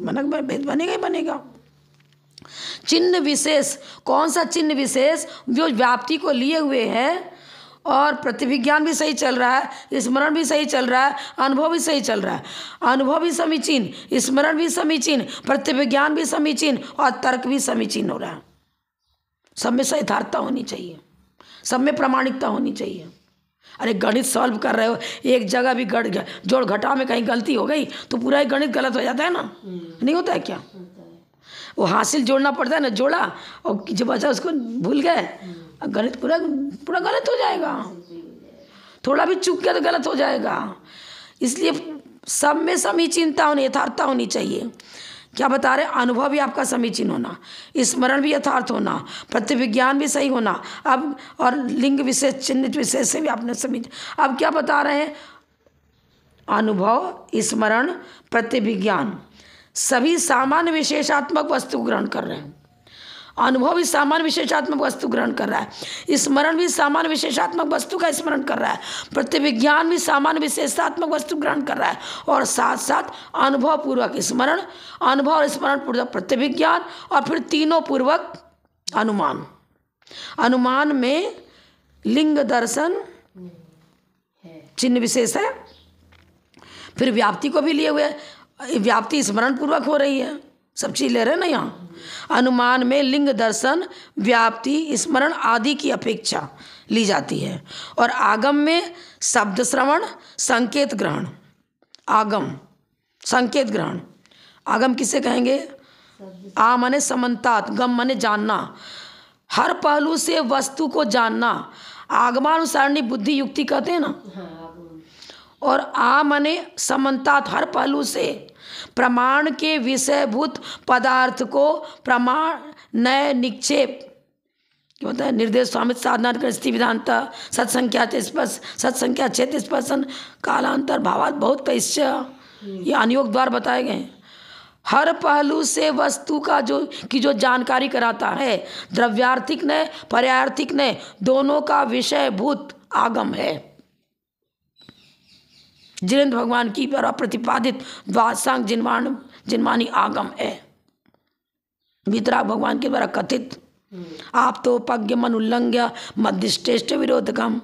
मनक भेद बनेगा ही बनेगा। चिन्ह विशेष, कौन सा चिन्ह विशेष जो व्याप्ति को लिए हुए है, और प्रतिविज्ञान भी सही चल रहा है, स्मरण भी सही चल रहा है, अनुभव भी सही चल रहा है। अनुभव भी समीचीन, स्मरण भी समीचीन, प्रतिविज्ञान भी समीचीन, और तर्क भी समीचीन हो रहा है। सब में यथार्थता होनी चाहिए, सब में प्रामाणिकता होनी चाहिए। अरे गणित सॉल्व कर रहे हो, एक जगह भी जोड़ घटाव में कहीं गलती हो गई तो पूरा ही गणित गलत हो जाता है ना, नहीं होता है क्या? वो हासिल जोड़ना पड़ता है ना, जोड़ा और जो बचा उसको भूल गए, गणित पूरा गलत हो जाएगा। थोड़ा भी चूक गया तो गलत हो जाएगा। इसलिए सब में समीचीनता होनी, यथार्थता होनी चाहिए। क्या बता रहे हैं? अनुभव भी आपका समीचीन होना, स्मरण भी यथार्थ होना, प्रतिविज्ञान भी सही होना। अब और लिंग विशेष चिन्हित विशेष से भी आपने समीच। अब क्या बता रहे हैं? अनुभव, स्मरण, प्रतिविज्ञान सभी सामान्य विशेषात्मक वस्तु ग्रहण कर रहे हैं। अनुभव भी सामान्य विशेषात्मक वस्तु ग्रहण कर रहा है, स्मरण भी सामान्य विशेषात्मक वस्तु का स्मरण कर रहा है, प्रतिविज्ञान भी सामान्य विशेषात्मक वस्तु ग्रहण कर रहा है, और साथ साथ अनुभव पूर्वक स्मरण, अनुभव और स्मरण पूर्वक प्रतिविज्ञान, और फिर तीनों पूर्वक अनुमान। अनुमान में लिंग दर्शन चिन्ह विशेष है, फिर व्याप्ति को भी लिए हुए, व्याप्ति स्मरण पूर्वक हो रही है, सब चीज ले रहे हैं ना यहाँ। अनुमान में लिंग दर्शन, व्याप्ति, स्मरण आदि की अपेक्षा ली जाती है, और आगम में शब्द श्रवण, संकेत ग्रहण। आगम संकेत ग्रहण, आगम किसे कहेंगे? आ माने समन्तात, गम माने जानना, हर पहलू से वस्तु को जानना, आगमानुसारणी बुद्धि युक्ति कहते हैं ना। और आ माने समन्तात, हर पहलू से प्रमाण के विषयभूत पदार्थ को प्रमाण नए निक्षेप क्या होता है? निर्देश स्वामित्व साधना गृहस्थी विधानता सत्संख्या सत्संख्या क्षेत्र स्पर्शन कालांतर भावात बहुत पैश्य, ये अनुयोग द्वार बताए गए हैं। हर पहलू से वस्तु का जो जानकारी कराता है, द्रव्यार्थिक ने पर्यार्थिक ने दोनों का विषयभूत आगम है। जिनेन्द्र भगवान की द्वारा प्रतिपादित द्वादशांग जिन्मानी आगम है। वीतराग भगवान के द्वारा कथित आप तो पज्ञ मन उल्लंघ्य मध्यष्टेष्ट विरोधकम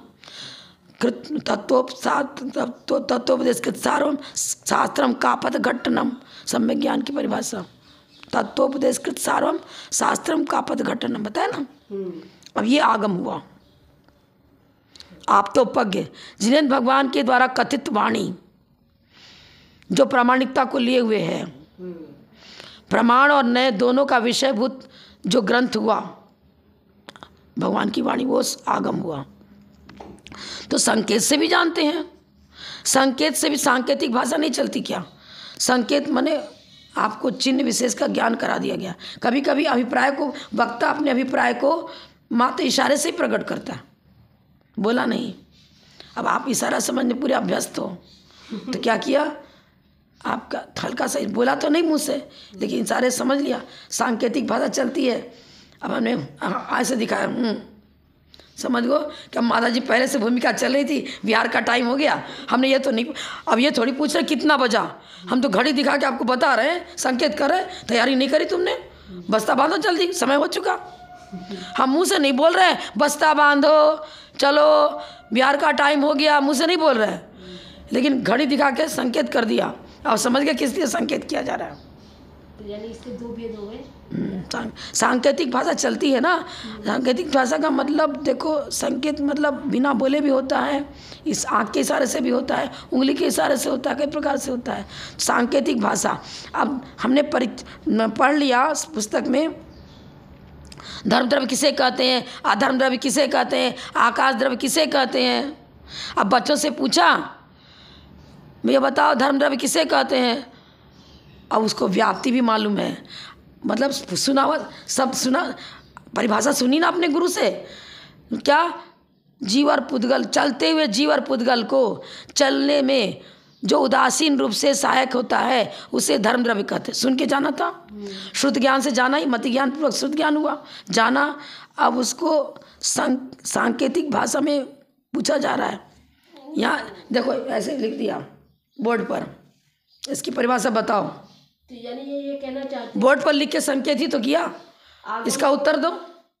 तत्वोपदेश कृत सारम शास्त्रम कापत घट्टनम। सम्यक ज्ञान की परिभाषा तत्वोपदेश कृत सारम शास्त्रम कापत घट्टनम बताया ना। अब ये आगम हुआ। आप तो पज्ञ जिनेन्द्र भगवान के द्वारा कथित वाणी जो प्रामाणिकता को लिए हुए है, प्रमाण और नए दोनों का विषयभूत जो ग्रंथ हुआ भगवान की वाणी, वो आगम हुआ। तो संकेत से भी जानते हैं, संकेत से भी सांकेतिक भाषा नहीं चलती क्या? संकेत माने आपको चिन्ह विशेष का ज्ञान करा दिया गया। कभी कभी अभिप्राय को वक्ता अपने अभिप्राय को मात्र इशारे से ही प्रकट करता है, बोला नहीं। अब आप इशारा समझने पूरे अभ्यस्त हो तो क्या किया? आपका हल्का सा बोला तो नहीं मुँह से, लेकिन इशारे समझ लिया। सांकेतिक भाषा चलती है। अब हमने ऐसे दिखाया, समझ गो कि माता जी पहले से भूमिका चल रही थी, बिहार का टाइम हो गया, हमने ये तो नहीं। अब ये थोड़ी पूछ रहे कितना बजा, हम तो घड़ी दिखा के आपको बता रहे हैं, संकेत कर रहे हैं। तैयारी नहीं करी तुमने, बस्ता बांधो जल्दी, समय हो चुका। हम मुंह से नहीं बोल रहे हैं बस्ता बांधो चलो बिहार का टाइम हो गया, मुंह से नहीं बोल रहे हैं, लेकिन घड़ी दिखा के संकेत कर दिया। अब समझ गया किस लिए संकेत किया जा रहा है। तो यानी इसके दो भेद हो गए। सांकेतिक भाषा चलती है ना। सांकेतिक भाषा का मतलब देखो, संकेत मतलब बिना बोले भी होता है, इस आँख के इशारे से भी होता है, उंगली के इशारे से होता है, कई प्रकार से होता है सांकेतिक भाषा। अब हमने पढ़ लिया पुस्तक में, धर्म द्रव्य किसे कहते हैं, अधर्म द्रव्य किसे कहते हैं, आकाश द्रव्य किसे कहते हैं। अब बच्चों से पूछा भैया बताओ धर्म द्रव्य किसे कहते हैं, अब उसको व्याप्ति भी मालूम है, मतलब सुना हुआ सब सुना, परिभाषा सुनी ना अपने गुरु से। क्या? जीव और पुद्गल, चलते हुए जीव और पुद्गल को चलने में जो उदासीन रूप से सहायक होता है उसे धर्म द्रव्य कहते। सुन के जाना था, श्रुत ज्ञान से जाना ही, मति ज्ञान पूर्वक श्रुत ज्ञान हुआ, जाना। अब उसको सांकेतिक भाषा में पूछा जा रहा है। यहाँ देखो ऐसे लिख दिया बोर्ड पर, इसकी परिभाषा बताओ। तो यानी ये कहना चाहते बोर्ड पर लिख के संकेत ही तो किया, इसका उत्तर दो।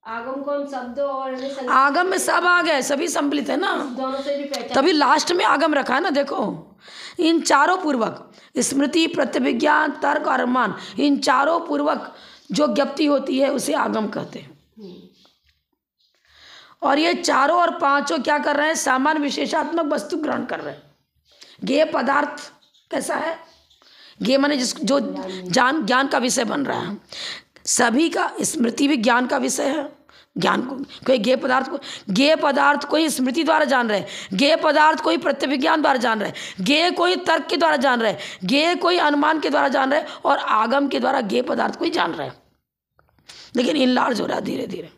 आगम कौन शब्द और आगम में सब आ गए, सभी सम्मिलित है ना, दोनों से भी पहचान, तभी लास्ट में आगम रखा है ना। देखो इन चारों पूर्वक स्मृति, प्रतिविज्ञान, तर्क और अनुमान, इन चारों पूर्वक जो ज्ञप्ति होती है उसे आगम कहते हैं। और ये चारों और पांचों क्या कर रहे हैं? सामान्य विशेषात्मक वस्तु ग्रहण कर रहे हैं। ज्ञेय पदार्थ कैसा है? ज्ञेय माने जो ज्ञान का विषय बन रहा है। सभी का स्मृति भी ज्ञान का विषय है, ज्ञान को, कोई ज्ञेय पदार्थ कोई स्मृति द्वारा जान रहे, ज्ञेय पदार्थ कोई प्रत्यभिज्ञान द्वारा जान रहे, ज्ञेय कोई तर्क के द्वारा जान रहे, ज्ञेय कोई अनुमान के द्वारा जान रहे, और आगम के द्वारा ज्ञेय पदार्थ कोई जान रहे। लेकिन इनलार्ज हो रहा है धीरे धीरे।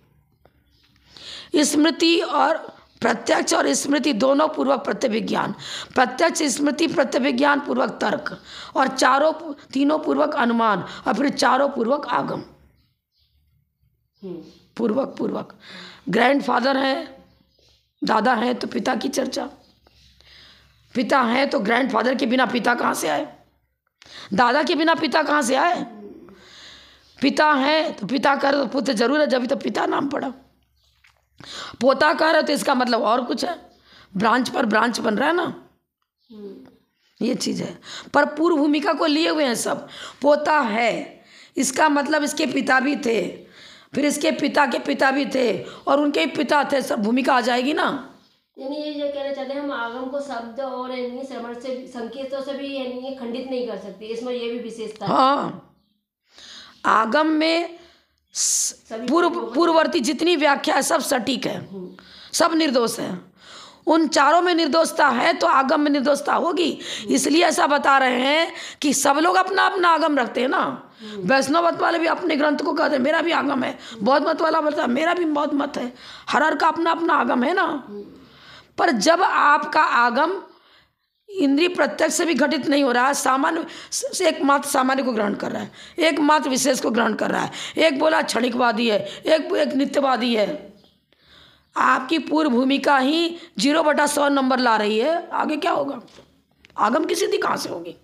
स्मृति और प्रत्यक्ष और स्मृति दोनों पूर्वक प्रत्यभिज्ञान, प्रत्यक्ष स्मृति प्रत्यभिज्ञान पूर्वक तर्क, और तीनों पूर्वक अनुमान, और फिर चारों पूर्वक आगम। पूर्वक ग्रैंडफादर हैं, दादा हैं तो पिता की चर्चा, पिता हैं तो ग्रैंडफादर के बिना पिता कहाँ से आए, दादा के बिना पिता कहाँ से आए, पिता हैं तो पिता कह रहे तो पुत्र जरूर है, जब तो पिता नाम पड़ा। पोता कह रहे तो इसका मतलब और कुछ है, ब्रांच पर ब्रांच बन रहा है ना, ये चीज़ है। पर पूर्व भूमिका को लिए हुए हैं सब। पोता है इसका मतलब इसके पिता भी थे, फिर इसके पिता के पिता भी थे, और उनके ही पिता थे, सब भूमिका आ जाएगी ना। यानी ये जो कहना चाहते हैं, हम आगम को शब्द और श्रवण से, संकेतों से भी यानी खंडित नहीं कर सकते, इसमें ये भी विशेषता है। हाँ, आगम में पूर्ववर्ती जितनी व्याख्या है सब सटीक है, सब निर्दोष है। उन चारों में निर्दोषता है तो आगम में निर्दोषता होगी। इसलिए ऐसा बता रहे हैं कि सब लोग अपना अपना आगम रखते हैं ना। वैष्णव मत वाले भी अपने ग्रंथ को कहते हैं मेरा भी आगम है, बौद्ध मत वाला बोलता है मेरा भी बौद्ध मत है, हर का अपना अपना आगम है ना। पर जब आपका आगम इंद्रिय प्रत्यक्ष से भी घटित नहीं हो रहा है, सामान्य एक मात्र सामान्य को ग्रहण कर रहा है, एक मात्र विशेष को ग्रहण कर रहा है, एक बोला क्षणिकवादी है, एक नित्यवादी है, आपकी पूर्व भूमिका ही 0/100 नंबर ला रही है, आगे क्या होगा? आगम की सिद्धि कहाँ से होगी?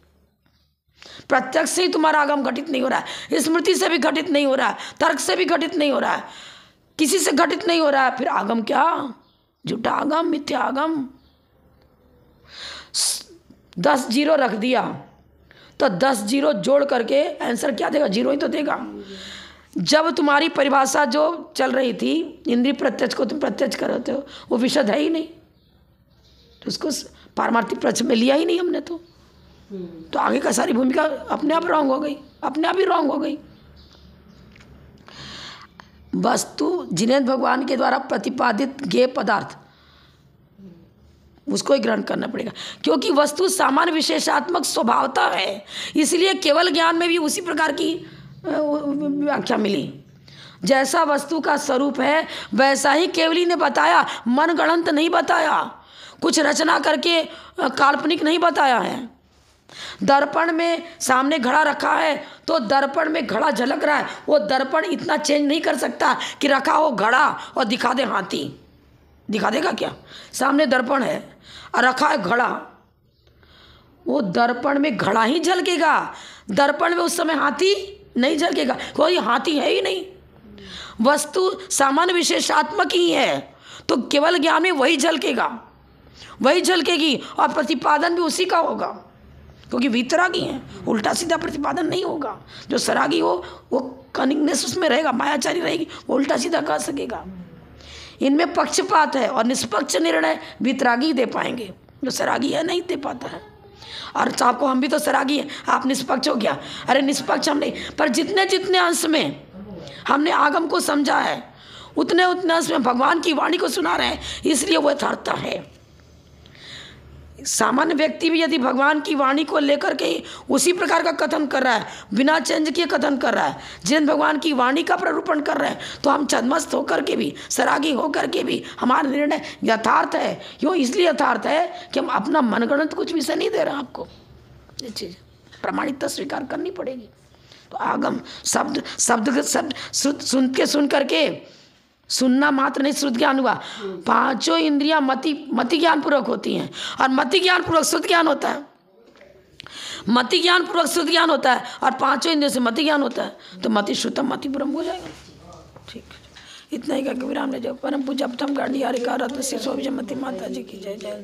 प्रत्यक्ष से ही तुम्हारा आगम घटित नहीं हो रहा है, स्मृति से भी घटित नहीं हो रहा है, तर्क से भी घटित नहीं हो रहा है, किसी से घटित नहीं हो रहा है, फिर आगम क्या? झूठा आगम, मिथ्या आगम। 10 0 रख दिया तो 10 0 जोड़ करके आंसर क्या देगा? 0 ही तो देगा। जब तुम्हारी परिभाषा जो चल रही थी इंद्रिय प्रत्यक्ष को तुम प्रत्यक्ष कर रहे हो, वो विशद है ही नहीं, तो उसको पारमार्थिक प्रत्यक्ष में लिया ही नहीं हमने, तो आगे का सारी भूमिका अपने आप रॉन्ग हो गई, अपने आप ही रॉन्ग हो गई। वस्तु जिनेंद्र भगवान के द्वारा प्रतिपादित ज्ञेय पदार्थ उसको ही ग्रहण करना पड़ेगा, क्योंकि वस्तु सामान्य विशेषात्मक स्वभावता है, इसलिए केवल ज्ञान में भी उसी प्रकार की व्याख्या मिली। जैसा वस्तु का स्वरूप है वैसा ही केवली ने बताया, मनगढ़ंत नहीं बताया, कुछ रचना करके काल्पनिक नहीं बताया है। दर्पण में सामने घड़ा रखा है तो दर्पण में घड़ा झलक रहा है, वो दर्पण इतना चेंज नहीं कर सकता कि रखा हो घड़ा और दिखा दे हाथी, दिखा देगा क्या? सामने दर्पण है और रखा है घड़ा, वो दर्पण में घड़ा ही झलकेगा, दर्पण में उस समय हाथी नहीं झलकेगा, कोई हाथी है ही नहीं। वस्तु सामान्य विशेषात्मक ही है, तो केवल ज्ञान में वही झलकेगा, वही झलकेगी, और प्रतिपादन भी उसी का होगा, क्योंकि वितरागी हैं, उल्टा सीधा प्रतिपादन नहीं होगा। जो सरागी हो वो कनिंगनेस उसमें रहेगा, मायाचारी रहेगी, वो उल्टा सीधा कह सकेगा। इनमें पक्षपात है और निष्पक्ष निर्णय वितरागी दे पाएंगे, जो सरागी है नहीं दे पाता है। और आपको हम भी तो सरागी हैं, आप निष्पक्ष हो गया? अरे निष्पक्ष हम नहीं, पर जितने जितने अंश में हमने आगम को समझा है उतने उतने अंश में भगवान की वाणी को सुना रहे हैं, इसलिए वो यथार्थता है। सामान्य व्यक्ति भी यदि भगवान की वाणी को लेकर के उसी प्रकार का कथन कर रहा है, बिना चेंज किए कथन कर रहा है, जिन भगवान की वाणी का प्ररूपण कर रहे हैं, तो हम छद्मस्त होकर के भी, सरागी होकर के भी हमारा निर्णय यथार्थ है। क्यों? इसलिए यथार्थ है कि हम अपना मनगढ़ंत कुछ विषय नहीं दे रहे आपको, ये चीज़ प्रमाणिकता स्वीकार करनी पड़ेगी। तो आगम शब्द सुन करके सुनना मात्र नहीं, श्रुत ज्ञान हुआ। पांचों इंद्रियां मति ज्ञान पूर्वक होती हैं, और मति ज्ञान पूर्वक श्रुत ज्ञान होता है, मति ज्ञान पूर्वक श्रुत ज्ञान होता है, और पांचों इंद्रियों से मति ज्ञान होता है, तो मति श्रुतम मति पूर्वक हो जाएगा। ठीक है, इतना ही करके विराम ले जाओ। परम पूज्य अपठम गाड़ी रत्न शिशो विजय मति माता जी की जय जय।